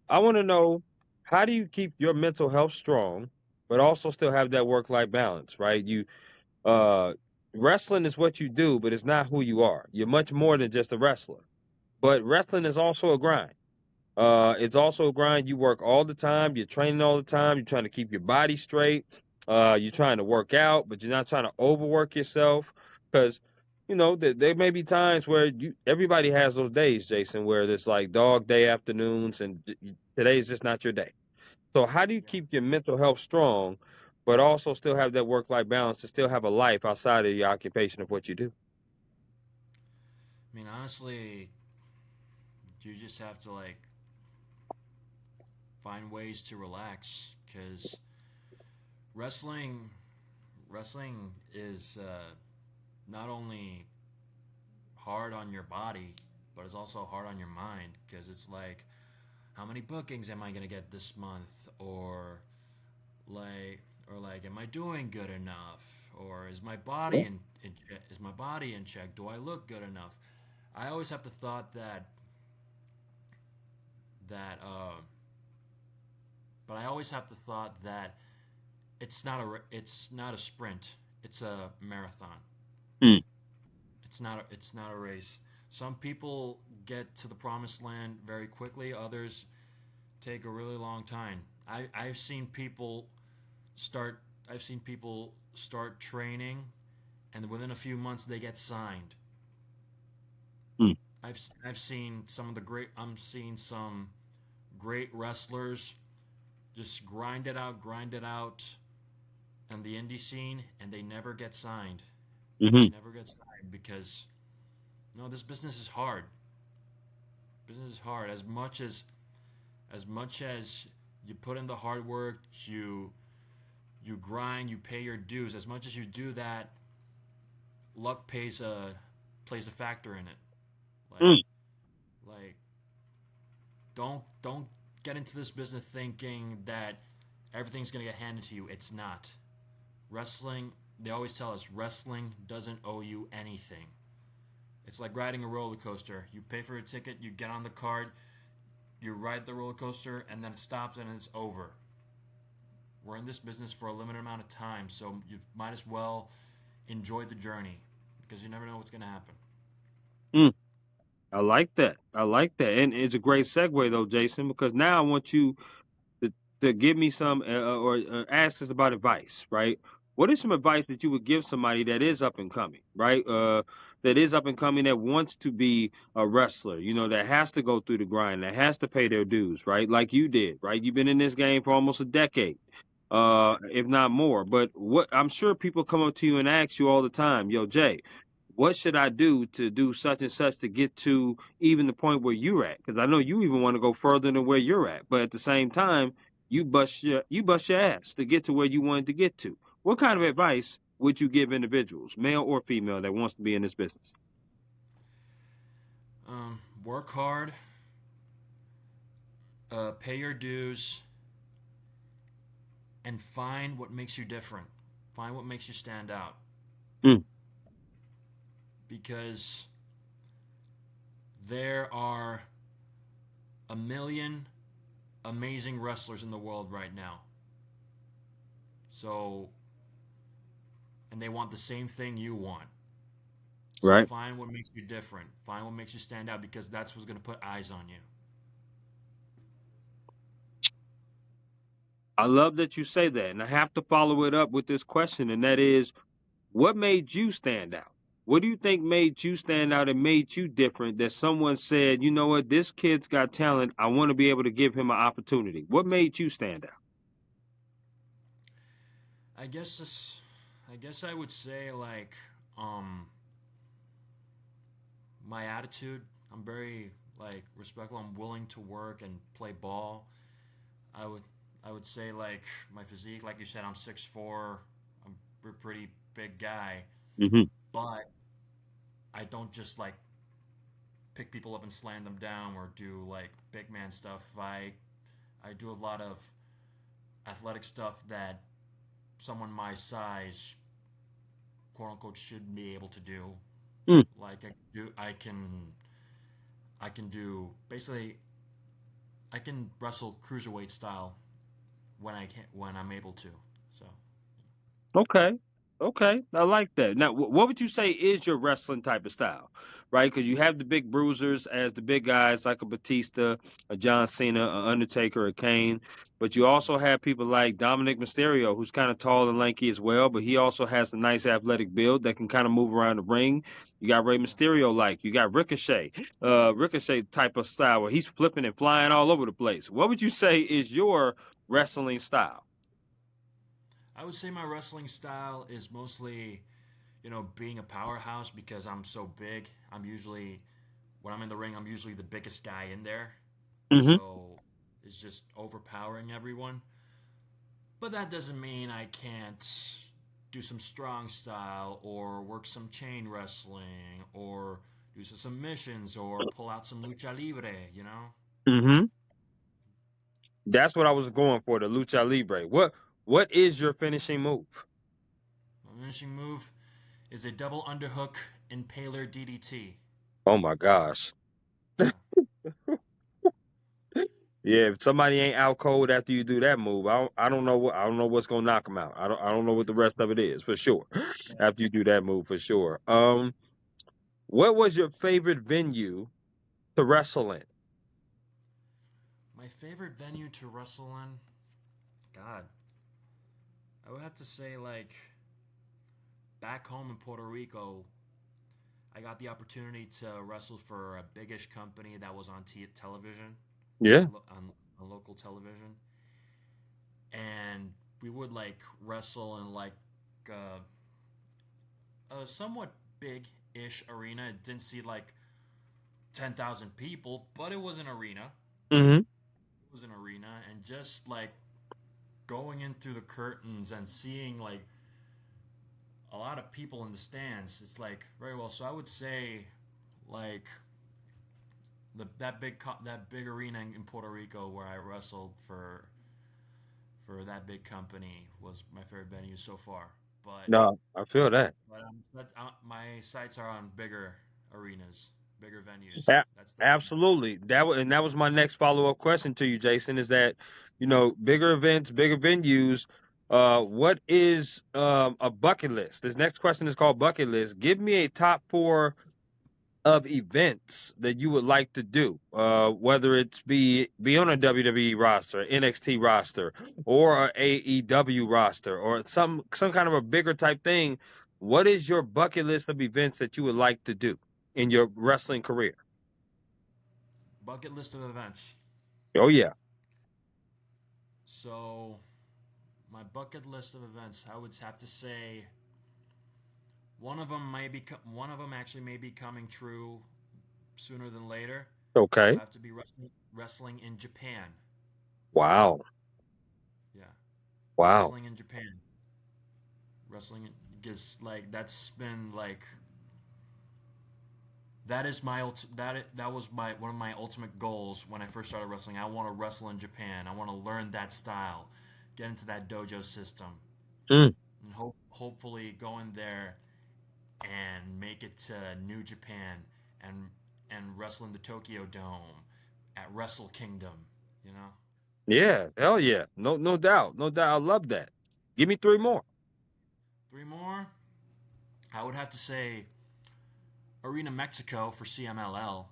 [SPEAKER 1] I want to know. how do you keep your mental health strong, but also still have that work life balance, right? Uh, Wrestling is what you do, but it's not who you are. You're much more than just a wrestler. But wrestling is also a grind. It's also a grind. You work all the time. You're training all the time. You're trying to keep your body straight. You're trying to work out, but you're not trying to overwork yourself because there may be times where everybody has those days, Jason, where it's like dog day afternoons, and today is just not your day. So how do you
[SPEAKER 2] Yeah.
[SPEAKER 1] keep your mental health strong, but also still have that work life balance to still have a life outside of your occupation of what you do?
[SPEAKER 2] I mean, honestly, you just have to like find ways to relax because wrestling wrestling is not only hard on your body, but it's also hard on your mind because it's like, how many bookings am I gonna get this month, like, or like, am I doing good enough, or is my body
[SPEAKER 1] Yeah.
[SPEAKER 2] is my body in check? Do I look good enough? I always have the thought that, but I always have the thought that it's not a sprint. It's a marathon.
[SPEAKER 1] Mm,
[SPEAKER 2] It's not a race. Some people get to the promised land very quickly. Others take a really long time. I've seen people start. I've seen people start training, and within a few months they get signed.
[SPEAKER 1] mm,
[SPEAKER 2] I've seen some of the great. I'm seeing some great wrestlers just grind it out, on the indie scene, and they never get signed. They
[SPEAKER 1] mhm,
[SPEAKER 2] never get signed because no, this business is hard. Business is hard. As much as you put in the hard work, you grind, you pay your dues. As much as you do that, luck plays a factor in it. Like
[SPEAKER 1] mm,
[SPEAKER 2] like don't get into this business thinking that everything's gonna get handed to you. It's not. Wrestling, they always tell us, wrestling doesn't owe you anything. It's like riding a roller coaster. You pay for a ticket, you get on the card, you ride the roller coaster, and then it stops and it's over. We're in this business for a limited amount of time, so you might as well enjoy the journey because you never know what's going to happen.
[SPEAKER 1] mm. I like that. I like that, and it's a great segue though, Jason, because now I want you to, to give me some or ask us about advice, right? What is some advice that you would give somebody that is up and coming, right? That is up and coming that wants to be a wrestler, that has to go through the grind, that has to pay their dues, right? Like you did, right? You've been in this game for almost a decade, if not more. But what I'm sure people come up to you and ask you all the time, yo, Jay, what should I do to do such and such to get to even the point where you're at? Because I know you even want to go further than where you're at, but at the same time, you bust your ass to get to where you wanted to get to. What kind of advice would you give individuals, male or female, that wants to be in this business?
[SPEAKER 2] Work hard, pay your dues, and find what makes you different. Find what makes you stand out.
[SPEAKER 1] Mm,
[SPEAKER 2] Because there are a million amazing wrestlers in the world right now. So, and they want the same thing you want. So
[SPEAKER 1] right.
[SPEAKER 2] find what makes you different. Find what makes you stand out because that's what's going to put eyes on you.
[SPEAKER 1] I love that you say that, and I have to follow it up with this question, and that is, what made you stand out? What do you think made you stand out and made you different that someone said, you know what, this kid's got talent. I want to be able to give him an opportunity. What made you stand out?
[SPEAKER 2] I guess this, I guess I would say like um my attitude. I'm very like respectful. I'm willing to work and play ball. I would I would say like my physique, like you said, I'm 6'4". I'm a pretty big guy,
[SPEAKER 1] Hmm.
[SPEAKER 2] but I don't just like pick people up and slam them down or do like big man stuff. I do a lot of athletic stuff that someone my size, quote unquote, should be able to do.
[SPEAKER 1] Mm,
[SPEAKER 2] Like I can do basically I can wrestle cruiserweight style when I'm able to. So
[SPEAKER 1] Okay. Okay. I like that. Now, what would you say is your wrestling type of style? Right? Because you have the big bruisers as the big guys like a Batista, a John Cena, a Undertaker, a Kane. But you also have people like Dominic Mysterio, who's kind of tall and lanky as well, but he also has a nice athletic build that can kind of move around the ring. You got Rey
[SPEAKER 2] yeah.
[SPEAKER 1] Mysterio like. You got Ricochet, Ricochet type of style where he's flipping and flying all over the place. What would you say is your wrestling style?
[SPEAKER 2] I would say my wrestling style is mostly, being a powerhouse because I'm so big. I'm usually when I'm in the ring, I'm usually the biggest guy in there.
[SPEAKER 1] Hmm.
[SPEAKER 2] So it's just overpowering everyone. But that doesn't mean I can't do some strong style or work some chain wrestling or do some submissions or pull out some lucha libre.
[SPEAKER 1] Hmm. That's what I was going for, the lucha libre. What is your finishing move?
[SPEAKER 2] My finishing move is a double underhook impaler DDT.
[SPEAKER 1] Oh my gosh.
[SPEAKER 2] Yeah.
[SPEAKER 1] Yeah, if somebody ain't out cold after you do that move, I don't know what's gonna knock them out. I don't know what the rest of it is for sure. After you do that move for sure. What was your favorite venue to wrestle in?
[SPEAKER 2] My favorite venue to wrestle in? God, I would have to say, like, back home in Puerto Rico, I got the opportunity to wrestle for a biggish company that was on television,
[SPEAKER 1] Yeah.
[SPEAKER 2] on local television, and we would like wrestle in like uh, a somewhat big-ish arena. It didn't see like 10,000 people, but it was an arena.
[SPEAKER 1] Hmm.
[SPEAKER 2] It was an arena, and just like going in through the curtains and seeing like a lot of people in the stands, it's like very well. So I would say like that big arena in Puerto Rico where I wrestled for that big company was my favorite venue so far. But
[SPEAKER 1] No, I feel that.
[SPEAKER 2] my sights are on bigger arenas, bigger venues.
[SPEAKER 1] A-
[SPEAKER 2] That's definitely
[SPEAKER 1] Absolutely. That was my next follow-up question to you, Jason, is that, you know, bigger events, bigger venues, what is a bucket list? This next question is called bucket list. Give me a top 4 of events that you would like to do, whether it's be on a WWE roster, NXT roster, or a AEW roster, or some kind of a bigger type thing. What is your bucket list of events that you would like to do in your wrestling career?
[SPEAKER 2] bucket list of events.
[SPEAKER 1] Oh yeah.
[SPEAKER 2] So my bucket list of events, I would have to say one of them actually may be coming true sooner than later. It would
[SPEAKER 1] Okay.
[SPEAKER 2] have to be wrestling in Japan.
[SPEAKER 1] Wow.
[SPEAKER 2] Yeah,
[SPEAKER 1] Wow.
[SPEAKER 2] wrestling in Japan. Wrestling because like that's been like that is my that was my one of my ultimate goals when I first started wrestling. I want to wrestle in Japan. I want to learn that style, get into that dojo system,
[SPEAKER 1] Mm.
[SPEAKER 2] and hopefully go in there and make it to New Japan and and wrestle in the Tokyo Dome at Wrestle Kingdom. You know,
[SPEAKER 1] Yeah. Hell yeah. No doubt. No doubt. I love that. Give me 3 more.
[SPEAKER 2] three more. I would have to say Arena Mexico for CMLL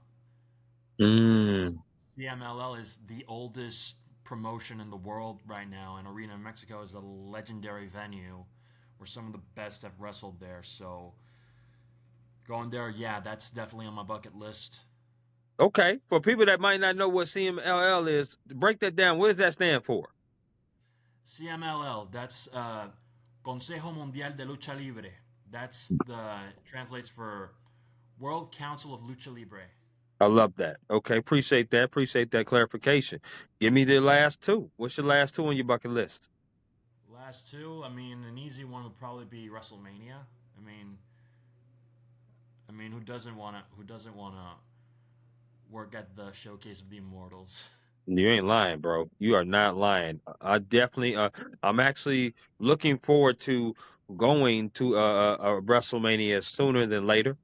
[SPEAKER 1] Mm.
[SPEAKER 2] because CMLL is the oldest promotion in the world right now, and Arena Mexico is a legendary venue where some of the best have wrestled there. So going there, yeah, that's definitely on my bucket list.
[SPEAKER 1] Okay. For people that might not know what CMLL is, break that down. What does that stand for?
[SPEAKER 2] CMLL, that's Consejo Mundial de Lucha Libre. That's the translates for World Council of Lucha Libre.
[SPEAKER 1] I love that. Okay, appreciate that. Appreciate that clarification. Give me the last 2. What's your last 2 on your bucket list?
[SPEAKER 2] Last two, I mean, an easy one would probably be WrestleMania. I mean, who doesn't want to work at the Showcase of the Immortals?
[SPEAKER 1] You ain't lying, bro. You are not lying. I definitely. I'm actually looking forward to going to a WrestleMania sooner than later,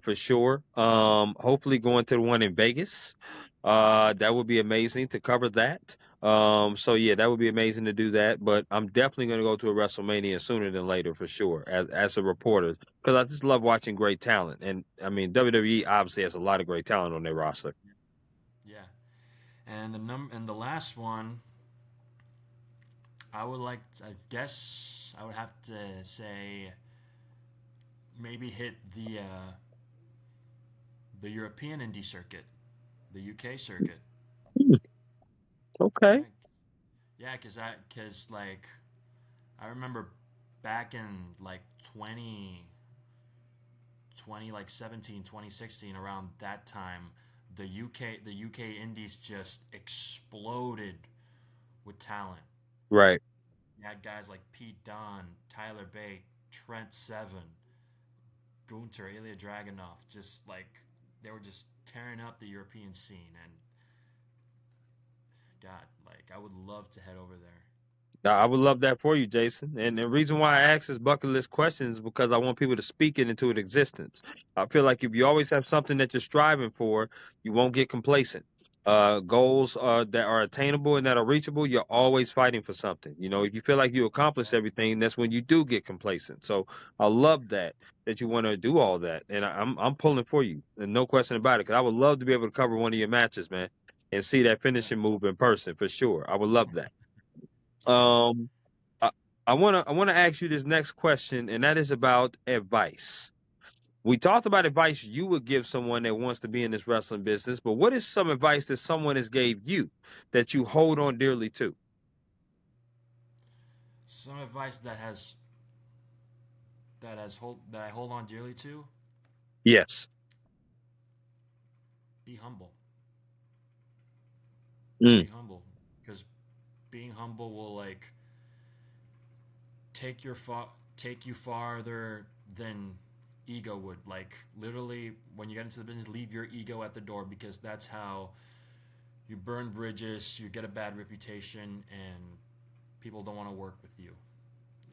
[SPEAKER 1] for sure. Hopefully going to the one in Vegas. That would be amazing to cover that. So yeah, that would be amazing to do that. But I'm definitely going to go to a WrestleMania sooner than later for sure, as a reporter, because I just love watching great talent. And I mean, WWE obviously has a lot of great talent on their roster.
[SPEAKER 2] Yeah. And the last one, I guess I would have to say maybe hit the European indie circuit, the UK circuit.
[SPEAKER 1] Hmm, okay,
[SPEAKER 2] Yeah, yeah, cause like I remember back in like 2020, like 17, 2016, around that time, the UK indies just exploded with talent.
[SPEAKER 1] right.
[SPEAKER 2] You had guys like Pete Dunne, Tyler Bate, Trent Seven, Gunter, Ilya Dragunov, just like they were just tearing up the European scene. And God, like I would love to head over there.
[SPEAKER 1] I would love that for you, Jason. And the reason why I ask this bucket list questions is because I want people to speak it into existence. I feel like if you always have something that you're striving for, you won't get complacent. Goals that are attainable and that are reachable, you're always fighting for something. You know, if you feel like you accomplish everything, that's when you do get complacent. So I love that you want to do all that, and I'm pulling for you, and no question about it. Because I would love to be able to cover one of your matches, man, and see that
[SPEAKER 2] Yeah.
[SPEAKER 1] finishing move in person for sure. I would love that.
[SPEAKER 2] Yeah.
[SPEAKER 1] Um, I, I wanna ask you this next question, and that is about advice. We talked about advice you would give someone that wants to be in this wrestling business, but what is some advice that someone has gave you that you hold on dearly to?
[SPEAKER 2] Some advice that I hold on dearly to:
[SPEAKER 1] Yes.
[SPEAKER 2] be humble. Be
[SPEAKER 1] Mm,
[SPEAKER 2] humble, because being humble will like take you farther than ego would. Like literally, when you get into the business, leave your ego at the door, because that's how you burn bridges, you get a bad reputation, and people don't want to work with you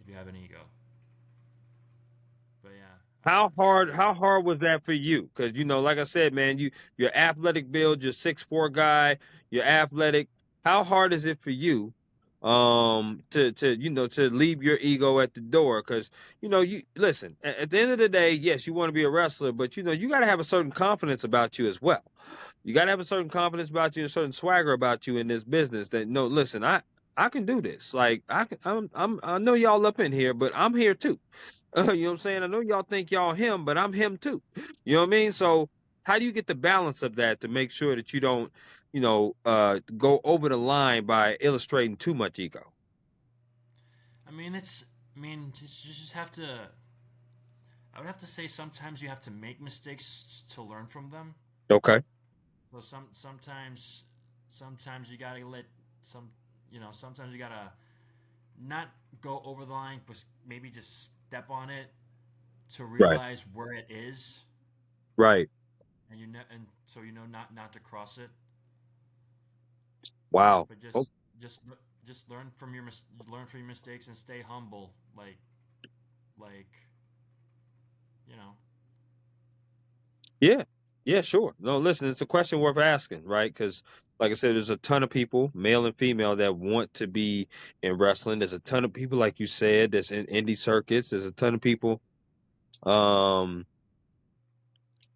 [SPEAKER 2] if you have an ego. But yeah, I'd
[SPEAKER 1] How
[SPEAKER 2] have to
[SPEAKER 1] hard
[SPEAKER 2] say,
[SPEAKER 1] how hard was that for you? Because like I said, man, you're athletic build, you're 6'4" guy, you're athletic. How hard is it for you to leave your ego at the door? Because you listen, at the end of the day, yes, you want to be a wrestler, but you gotta have a certain confidence about you as well. You gotta have a certain confidence about you, a certain swagger about you in this business that no, listen, I can do this. Like I know y'all up in here, but I'm here too. You know what I'm saying? I know y'all think y'all him, but I'm him too. You know what I mean?
[SPEAKER 2] yeah.
[SPEAKER 1] So how do you get the balance of that to make sure that you don't, go over the line by illustrating too much ego?
[SPEAKER 2] I mean, you just have to. I would have to say sometimes you have to make mistakes to learn from them.
[SPEAKER 1] Okay.
[SPEAKER 2] So sometimes you gotta let some, sometimes you gotta not go over the line, but maybe just step on it to
[SPEAKER 1] Right.
[SPEAKER 2] realize where it is,
[SPEAKER 1] Right.
[SPEAKER 2] and so not to cross it,
[SPEAKER 1] Wow.
[SPEAKER 2] but
[SPEAKER 1] Oh,
[SPEAKER 2] just just learn from your mistakes and stay humble, like you know,
[SPEAKER 1] yeah. Yeah, sure. No, listen, it's a question worth asking, right? Because like I said, there's a ton of people, male and female, that want to be in wrestling. There's a ton of people, like you said, that's in indie circuits. There's a ton of people um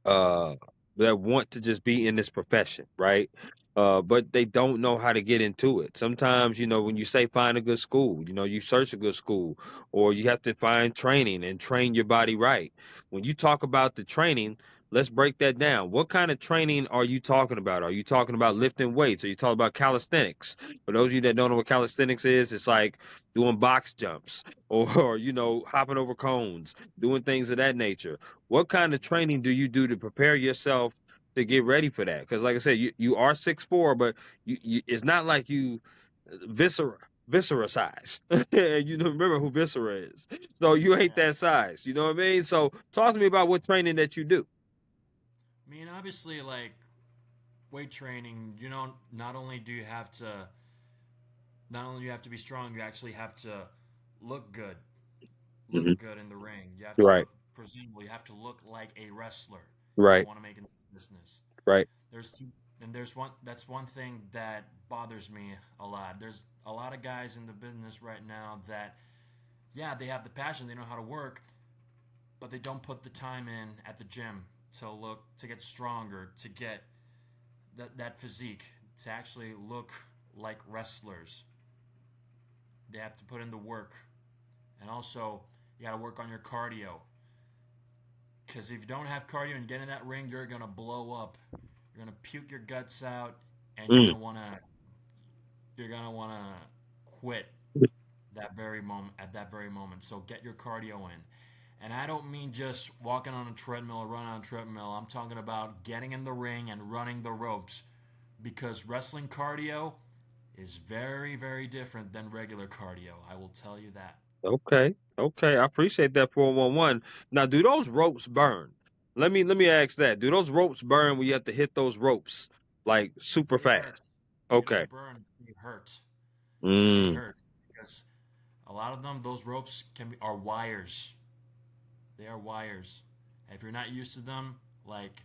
[SPEAKER 1] uh that want to just be in this profession, right? But they don't know how to get into it. Sometimes, when you say find a good school, you search a good school, or you have to find training and train your body right. When you talk about the training, let's break that down. What kind of training are you talking about? Are you talking about lifting weights? Are you talking about calisthenics? For those of you that don't know what calisthenics is, it's like doing box jumps or, hopping over cones, doing things of that nature. What kind of training do you do to prepare yourself to get ready for that? Because, like I said, you are 6'4", but it's not like you viscera viscera size. You know, remember who viscera is. So you ain't
[SPEAKER 2] yeah.
[SPEAKER 1] that size. You know what I mean? So talk to me about what training that you do.
[SPEAKER 2] I mean, obviously, like weight training, not only you have to be strong, you actually have to look good,
[SPEAKER 1] Hmm.
[SPEAKER 2] look good in the ring. You have to
[SPEAKER 1] Right.
[SPEAKER 2] look presentable. You have to look like a wrestler if you
[SPEAKER 1] Right.
[SPEAKER 2] want to make it in this business.
[SPEAKER 1] Right.
[SPEAKER 2] There's two. and there's one that's one thing that bothers me a lot. There's a lot of guys in the business right now that, yeah, they have the passion, they know how to work, but they don't put the time in at the gym to get stronger, to get that physique, to actually look like wrestlers. They have to put in the work, and also you got to work on your cardio. Because if you don't have cardio and get in that ring, you're gonna blow up. You're gonna puke your guts out, and
[SPEAKER 1] Mm.
[SPEAKER 2] you're gonna wanna quit that very moment at that very moment. So get your cardio in. And I don't mean just walking on a treadmill or running on a treadmill. I'm talking about getting in the ring and running the ropes, because wrestling cardio is very, very different than regular cardio. I will tell you that.
[SPEAKER 1] Okay, okay, I appreciate that 411. Now, do those ropes burn? Let me ask that. Do those ropes burn when you have to hit those ropes like super
[SPEAKER 2] They
[SPEAKER 1] fast?
[SPEAKER 2] hurt. They
[SPEAKER 1] Okay.
[SPEAKER 2] don't burn. They hurt. They
[SPEAKER 1] Mm.
[SPEAKER 2] hurt because a lot of them, those ropes are wires. They are wires. If you're not used to them, like,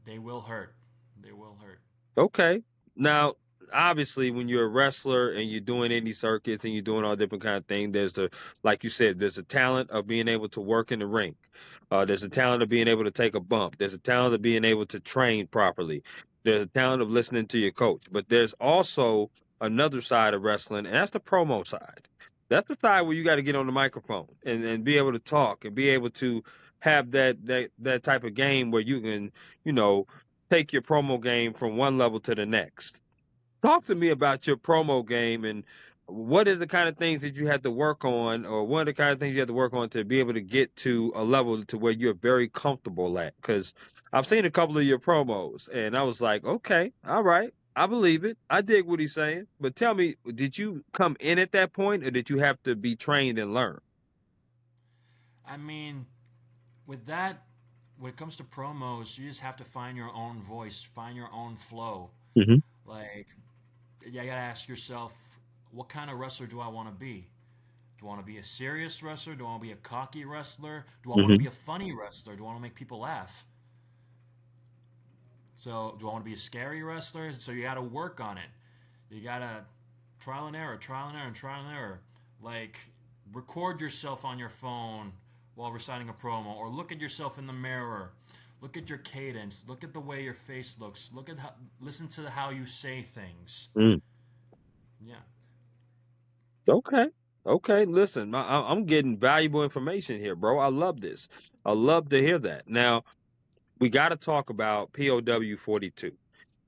[SPEAKER 2] they will hurt. They will hurt.
[SPEAKER 1] Okay. Now, obviously, when you're a wrestler and you're doing indie circuits and you're doing all different kind of things, there's the like you said, there's a talent of being able to work in the ring. There's a talent of being able to take a bump. There's a talent of being able to train properly. There's a talent of listening to your coach. But there's also another side of wrestling, and that's the promo side. That's the side where you got to get on the microphone and be able to talk and be able to have that type of game where you can, you know, take your promo game from one level to the next. Talk to me about your promo game and what is the kind of things that you had to work on, or what are the kind of things you had to work on to be able to get to a level to where you're very comfortable at? Because I've seen a couple of your promos and I was like, okay, all right, I believe it. I dig what he's saying. But tell me, did you come in at that point or did you have to be trained and learn?
[SPEAKER 2] I mean, with that, when it comes to promos, you just have to find your own voice, find your own flow.
[SPEAKER 1] Hmm.
[SPEAKER 2] Like, you gotta ask yourself, what kind of wrestler do I want to be? Do I want to be a serious wrestler? Do I want to be a cocky wrestler? Do I want to
[SPEAKER 1] Hmm.
[SPEAKER 2] be a funny wrestler? Do I want to make people laugh? So, do I want to be a scary wrestler? So, you got to work on it. You got to trial and error, trial and error, and trial and error. Like, record yourself on your phone while reciting a promo, or look at yourself in the mirror. Look at your cadence. Look at the way your face looks. Listen to how you say things.
[SPEAKER 1] Mm.
[SPEAKER 2] Yeah.
[SPEAKER 1] Okay. Okay. Listen, I'm getting valuable information here, bro. I love this. I love to hear that. Now, we got to talk about POW 42,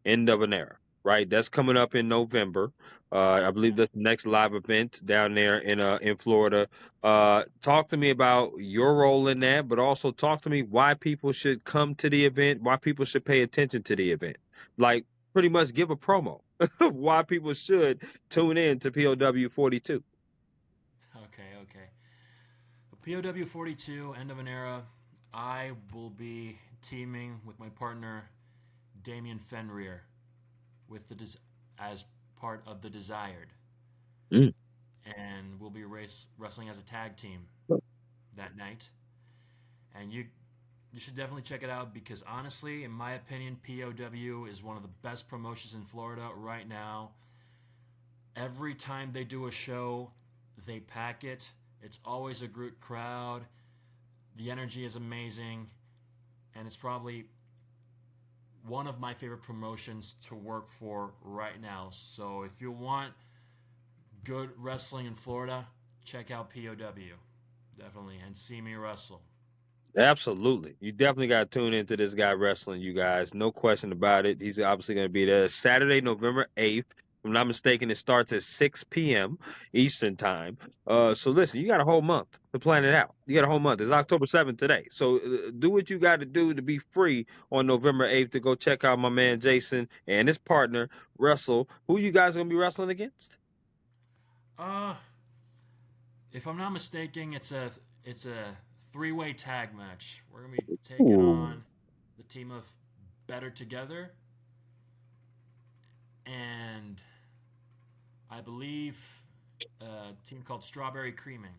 [SPEAKER 1] End of an Era, right? That's coming up in November. I believe
[SPEAKER 2] Yeah.
[SPEAKER 1] that's the next live event down there in Florida. Talk to me about your role in that, but also talk to me why people should come to the event, why people should pay attention to the event. Like, pretty much give a promo why people should tune in to POW 42.
[SPEAKER 2] Okay, okay. POW 42, End of an Era. I will be teaming with my partner, Damien Fenrir, with as part of the Desired.
[SPEAKER 1] Mm.
[SPEAKER 2] And we'll be wrestling as a tag team that night. And you should definitely check it out, because honestly, in my opinion, POW is one of the best promotions in Florida right now. Every time they do a show, they pack it. It's always a good crowd. The energy is amazing, and it's probably one of my favorite promotions to work for right now. So if you want good wrestling in Florida, check out POW. Definitely, and see me wrestle.
[SPEAKER 1] Absolutely. You definitely got to tune into this guy wrestling, you guys. No question about it. He's obviously going to be there Saturday, November 8th. If I'm not mistaken, it starts at 6 p.m. Eastern time. So listen, you got a whole month to plan it out. You got a whole month. It's October 7th today. So do what you got to do to be free on November 8th to go check out my man Jason and his partner, Wrestle. Who you guys going to be wrestling against?
[SPEAKER 2] Uh, if I'm not mistaken, it's a three-way tag match. We're gonna be taking
[SPEAKER 1] Ooh.
[SPEAKER 2] on the team of Better Together, and I believe a team called Strawberry Creaming.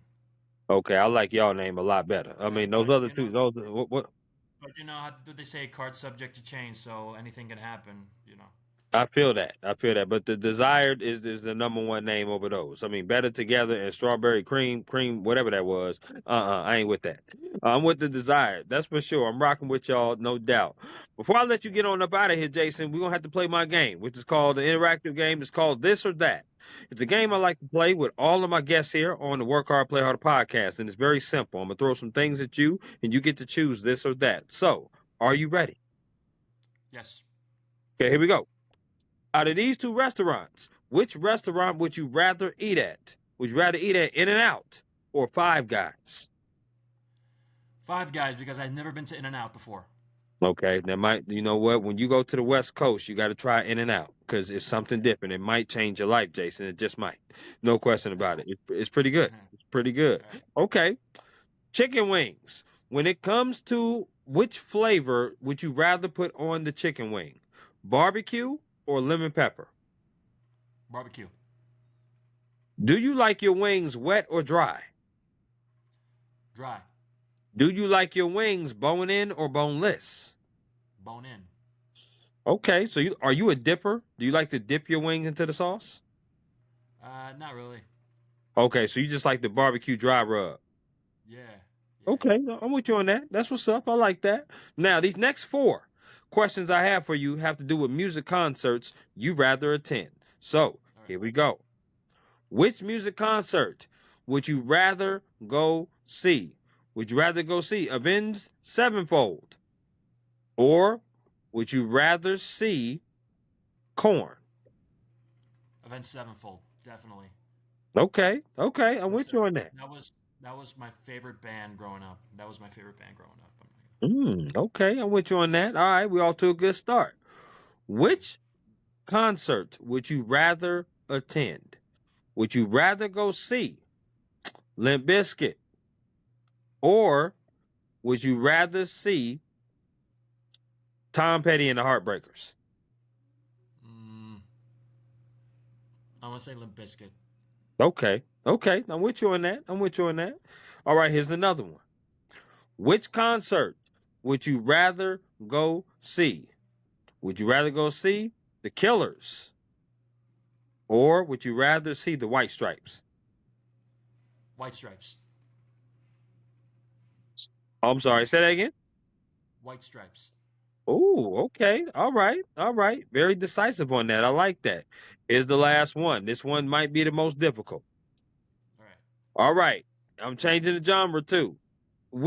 [SPEAKER 1] Okay, I like y'all name a lot better. I
[SPEAKER 2] Yeah,
[SPEAKER 1] mean, those other
[SPEAKER 2] you know,
[SPEAKER 1] two, those what?
[SPEAKER 2] But you know, how they say card subject to change, so anything can happen. You know.
[SPEAKER 1] I feel that. I feel that. But the desired is the number one name over those. I mean, better together and strawberry cream, whatever that was. I ain't with that. I'm with the desired. That's for sure. I'm rocking with y'all, no doubt. Before I let you
[SPEAKER 2] Yeah.
[SPEAKER 1] get on up out of here, Jason, we're gonna have to play my game, which is called the interactive game. It's called This or That. It's a game
[SPEAKER 2] All
[SPEAKER 1] I
[SPEAKER 2] right.
[SPEAKER 1] like to play with all of my guests here on the Work Hard, Play Harder podcast. And it's very simple. I'm gonna throw some things at you, and you get to choose this or that. So, are you ready?
[SPEAKER 2] Yes.
[SPEAKER 1] Okay, here we go. Out of these two restaurants, which restaurant would you rather eat at? Would you rather eat at In and Out or Five Guys?
[SPEAKER 2] Five Guys because I've never been to In and Out before.
[SPEAKER 1] Okay, that might, you know what? When you go to the West Coast, you got to try In and Out because it's something
[SPEAKER 2] Okay.
[SPEAKER 1] different. It might change your life, Jason. It just might. No question
[SPEAKER 2] Okay.
[SPEAKER 1] about it. It's pretty good. It's pretty good.
[SPEAKER 2] All right.
[SPEAKER 1] Okay, chicken wings. When it comes to which flavor would you rather put on the chicken wing? Barbecue or lemon pepper?
[SPEAKER 2] Barbecue.
[SPEAKER 1] Do you like your wings wet or dry?
[SPEAKER 2] Dry.
[SPEAKER 1] Do you like your wings bone in or boneless?
[SPEAKER 2] Bone in.
[SPEAKER 1] Okay, so are you a dipper? Do you like to dip your wings into the sauce?
[SPEAKER 2] Not really.
[SPEAKER 1] Okay, so you just like the barbecue dry rub.
[SPEAKER 2] Yeah. Yeah.
[SPEAKER 1] Okay, no, I'm with you on that. That's what's up. I like that. Now, these next four questions I have for you have to do with music concerts you rather attend. So,
[SPEAKER 2] All right.
[SPEAKER 1] here we go. Which music concert would you rather go see? Would you rather go see Avenged Sevenfold? Or would you rather see Corn?
[SPEAKER 2] Avenged Sevenfold. Definitely.
[SPEAKER 1] Okay, okay, I'm
[SPEAKER 2] That's
[SPEAKER 1] with you on that.
[SPEAKER 2] that was my favorite band growing up. That was my favorite band growing up.
[SPEAKER 1] Okay, I'm with you on that. All right, we all to a good start.
[SPEAKER 2] Mhm.
[SPEAKER 1] Which concert would you rather attend? Would you rather go see Limp Bizkit, or would you rather see Tom Petty and the Heartbreakers?
[SPEAKER 2] Mm, I want to say Limp Bizkit.
[SPEAKER 1] Okay, okay, I'm with you on that. I'm with you on that. All right, here's another one. Which concert would you rather go see? Would you rather go see the Killers, or would you rather see the White Stripes?
[SPEAKER 2] White Stripes.
[SPEAKER 1] Oh, I'm sorry, say that again.
[SPEAKER 2] White Stripes.
[SPEAKER 1] Oh, okay. All right. All right. Very decisive on that. I like that. Here's the last one. This one might be the most difficult.
[SPEAKER 2] All right.
[SPEAKER 1] All right. I'm changing the genre too.
[SPEAKER 2] Yeah.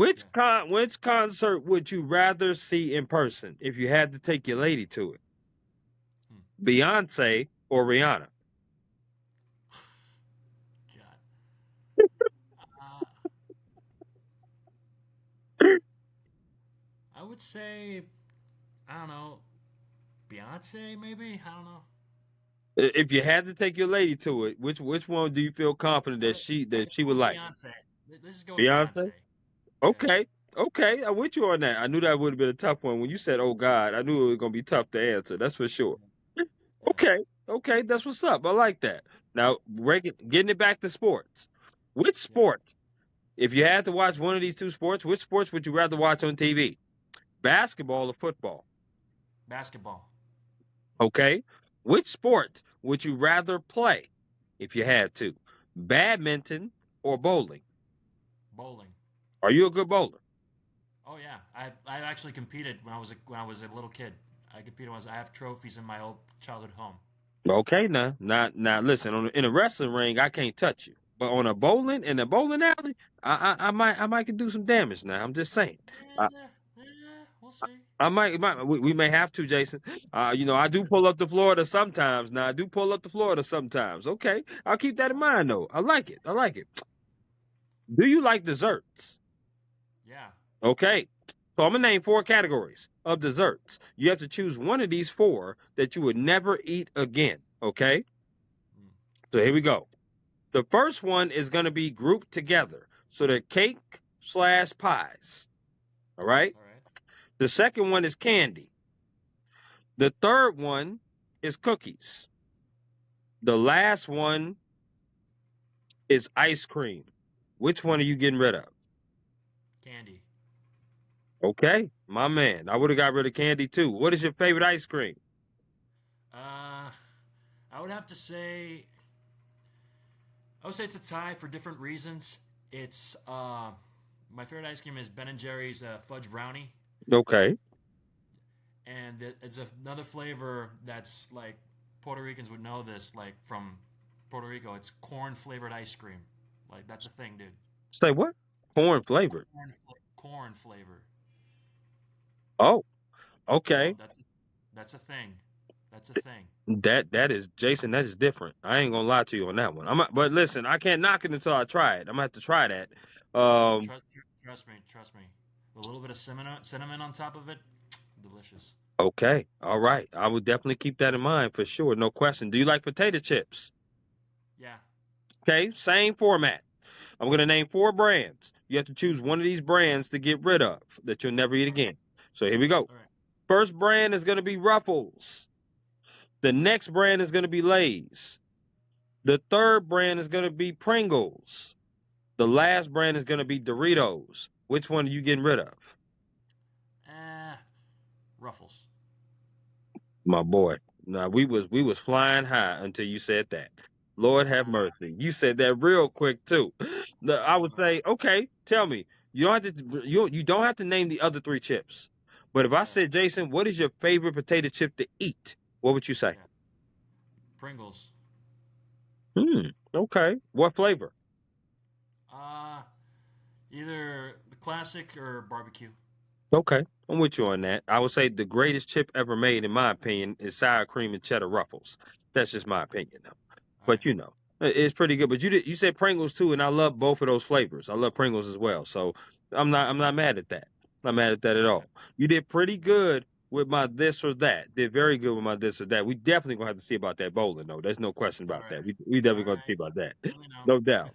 [SPEAKER 1] Which concert would you rather see in person if you had to take your lady to it?
[SPEAKER 2] Hmm.
[SPEAKER 1] Beyonce or Rihanna?
[SPEAKER 2] God. Uh, I would say I don't know. Beyonce maybe. I don't know.
[SPEAKER 1] If you had to take your lady to it, which one do you feel confident
[SPEAKER 2] Well,
[SPEAKER 1] that
[SPEAKER 2] let's
[SPEAKER 1] she
[SPEAKER 2] go
[SPEAKER 1] would
[SPEAKER 2] with
[SPEAKER 1] like?
[SPEAKER 2] Beyonce. Let's just go with
[SPEAKER 1] Beyonce?
[SPEAKER 2] Beyonce. Yeah.
[SPEAKER 1] Okay. Okay. I'm with you on that. I knew that would have been a tough one. When you said, oh God, I knew it was gonna be tough to answer. That's for sure.
[SPEAKER 2] Yeah.
[SPEAKER 1] Okay. Okay, that's what's up. I like that. Now, getting it back to sports. Which
[SPEAKER 2] Yeah.
[SPEAKER 1] sport, if you had to watch one of these two sports, which sports would you rather watch on TV? Basketball or football?
[SPEAKER 2] Basketball.
[SPEAKER 1] Okay. Which sport would you rather play if you had to? Badminton or bowling?
[SPEAKER 2] Bowling.
[SPEAKER 1] Are you a good bowler?
[SPEAKER 2] Oh yeah. I actually competed when I was a little kid. I competed once. I have trophies in my old childhood home.
[SPEAKER 1] Okay, now listen, in a wrestling ring, I can't touch you. But on a bowling in a bowling alley, I might can do some damage now. I'm just saying. I,
[SPEAKER 2] Yeah. We'll see.
[SPEAKER 1] I might,
[SPEAKER 2] We'll see.
[SPEAKER 1] we may have to, Jason. I do pull up to Florida sometimes. Now I do pull up to Florida sometimes. Okay, I'll keep that in
[SPEAKER 2] Oh,
[SPEAKER 1] mind though. I like it. I like it. Do you like desserts?
[SPEAKER 2] yeah.
[SPEAKER 1] Okay. So I'm gonna name four categories of desserts. You have to choose one of these four that you would never eat again. Okay.
[SPEAKER 2] Mm.
[SPEAKER 1] So here we go. The first one is gonna be grouped together. So they're cake slash pies. All right.
[SPEAKER 2] All right.
[SPEAKER 1] The second one is candy. The third one is cookies. The last one is ice cream. Which one are you getting rid of?
[SPEAKER 2] Candy.
[SPEAKER 1] Okay, my man. I would have got rid of candy too. What is your favorite ice cream?
[SPEAKER 2] Uh, I would have to say, I would say it's a tie for different reasons. It's my favorite ice cream is Ben and Jerry's fudge brownie,
[SPEAKER 1] Okay.
[SPEAKER 2] and it's another flavor that's like Puerto Ricans would know this, like from Puerto Rico. It's corn flavored ice cream. Like that's a thing, dude.
[SPEAKER 1] Say what? Corn flavored.
[SPEAKER 2] Corn flavor.
[SPEAKER 1] Oh,
[SPEAKER 2] Yo,
[SPEAKER 1] okay.
[SPEAKER 2] that's a thing. That's a thing.
[SPEAKER 1] That is Jason. That is different. I ain't gonna lie to you on that one. But listen, I can't knock it until I try it. I'm gonna have to try that. Um,
[SPEAKER 2] Trust me, trust me. A little bit of cinnamon on top of it, delicious.
[SPEAKER 1] okay, all right. I will definitely keep that in mind for sure. No question. Do you like potato chips?
[SPEAKER 2] Yeah.
[SPEAKER 1] Okay, same format. I'm gonna name four brands. You have to choose one of these brands to get rid of that you'll never eat
[SPEAKER 2] All right.
[SPEAKER 1] again. So here we go.
[SPEAKER 2] All right.
[SPEAKER 1] First brand is gonna be Ruffles. The next brand is gonna be Lay's. The third brand is gonna be Pringles. The last brand is gonna be Doritos. Which one are you getting rid of?
[SPEAKER 2] Ruffles.
[SPEAKER 1] My boy. Now we was flying high until you said that. Lord have mercy. You said that real quick too. I would
[SPEAKER 2] No.
[SPEAKER 1] say, okay, tell me. You don't have to name the other three chips. But if I
[SPEAKER 2] All right.
[SPEAKER 1] said, Jason, what is your favorite potato chip to eat? What would you say?
[SPEAKER 2] Yeah. Pringles.
[SPEAKER 1] Okay. What flavor?
[SPEAKER 2] Uh, Either the classic or barbecue.
[SPEAKER 1] Okay. I'm with you on that. I would say the greatest chip ever made, in my opinion, is sour cream and cheddar ruffles. That's just my opinion, though.
[SPEAKER 2] All right.
[SPEAKER 1] But it's pretty good. But you said Pringles too, and I love both of those flavors. I love Pringles as well. So I'm not mad at that. Not mad at that at
[SPEAKER 2] Okay.
[SPEAKER 1] all. You did pretty good with my this or that. Did very good with my this or that. We definitely gonna have to see about that bowling though. There's no question
[SPEAKER 2] All
[SPEAKER 1] about
[SPEAKER 2] right.
[SPEAKER 1] that. We
[SPEAKER 2] All
[SPEAKER 1] definitely gonna see
[SPEAKER 2] right.
[SPEAKER 1] about that.
[SPEAKER 2] Let me know.
[SPEAKER 1] No doubt.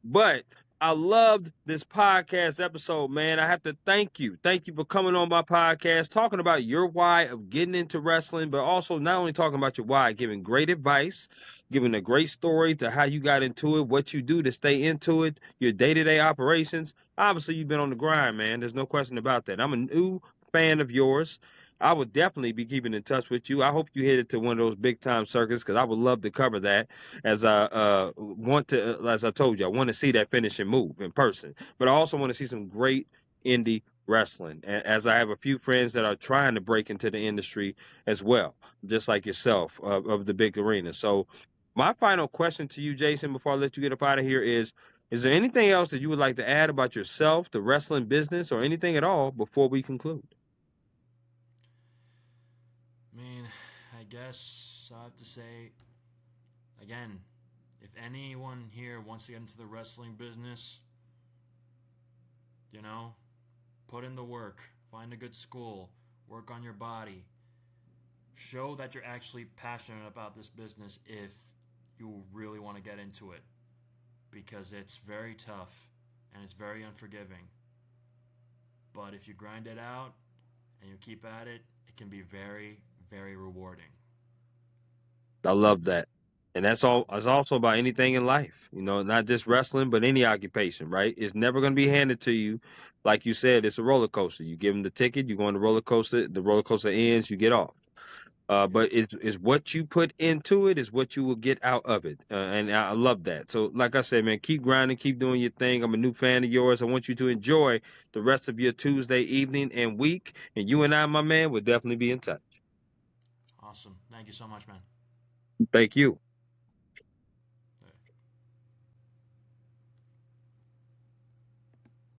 [SPEAKER 1] But I loved this podcast episode, man. I have to thank you. Thank you for coming on my podcast, talking about your why of getting into wrestling, but also not only talking about your why, giving great advice, giving a great story to how you got into it, what you do to stay into it, your day-to-day operations. Obviously, you've been on the grind, man. There's no question about that. I'm a new fan of yours. I would definitely be keeping in touch with you. I hope you hit it to one of those big time circuits because I would love to cover that as I want to, as I told you, I want to see that finishing move in person. But I also want to see some great indie wrestling, as I have a few friends that are trying to break into the industry as well, just like yourself of the big arena. So, my final question to you, Jason, before I let you get up out of here is there anything else that you would like to add about yourself, the wrestling business, or anything at all before we conclude?
[SPEAKER 2] I mean, I guess I have to say again, if anyone here wants to get into the wrestling business, you know, put in the work, find a good school, work on your body, show that you're actually passionate about this business if you really want to get into it because it's very tough and it's very unforgiving. But if you grind it out and you keep at it, it can be very, very rewarding.
[SPEAKER 1] I love that. And that's all it's also about anything in life, not just wrestling, but any occupation, right? It's never going to be handed to you. Like you said, it's a roller coaster. You give them the ticket, you go on the roller coaster ends, you get off.
[SPEAKER 2] Yep.
[SPEAKER 1] But it's what you put into it is what you will get out of it. And I love that. So, like I said, man, keep grinding, keep doing your thing. I'm a new fan of yours. I want you to enjoy the rest of your Tuesday evening and week. And you and I, my man, will definitely be in touch.
[SPEAKER 2] Awesome. Thank you so much, man.
[SPEAKER 1] Thank you.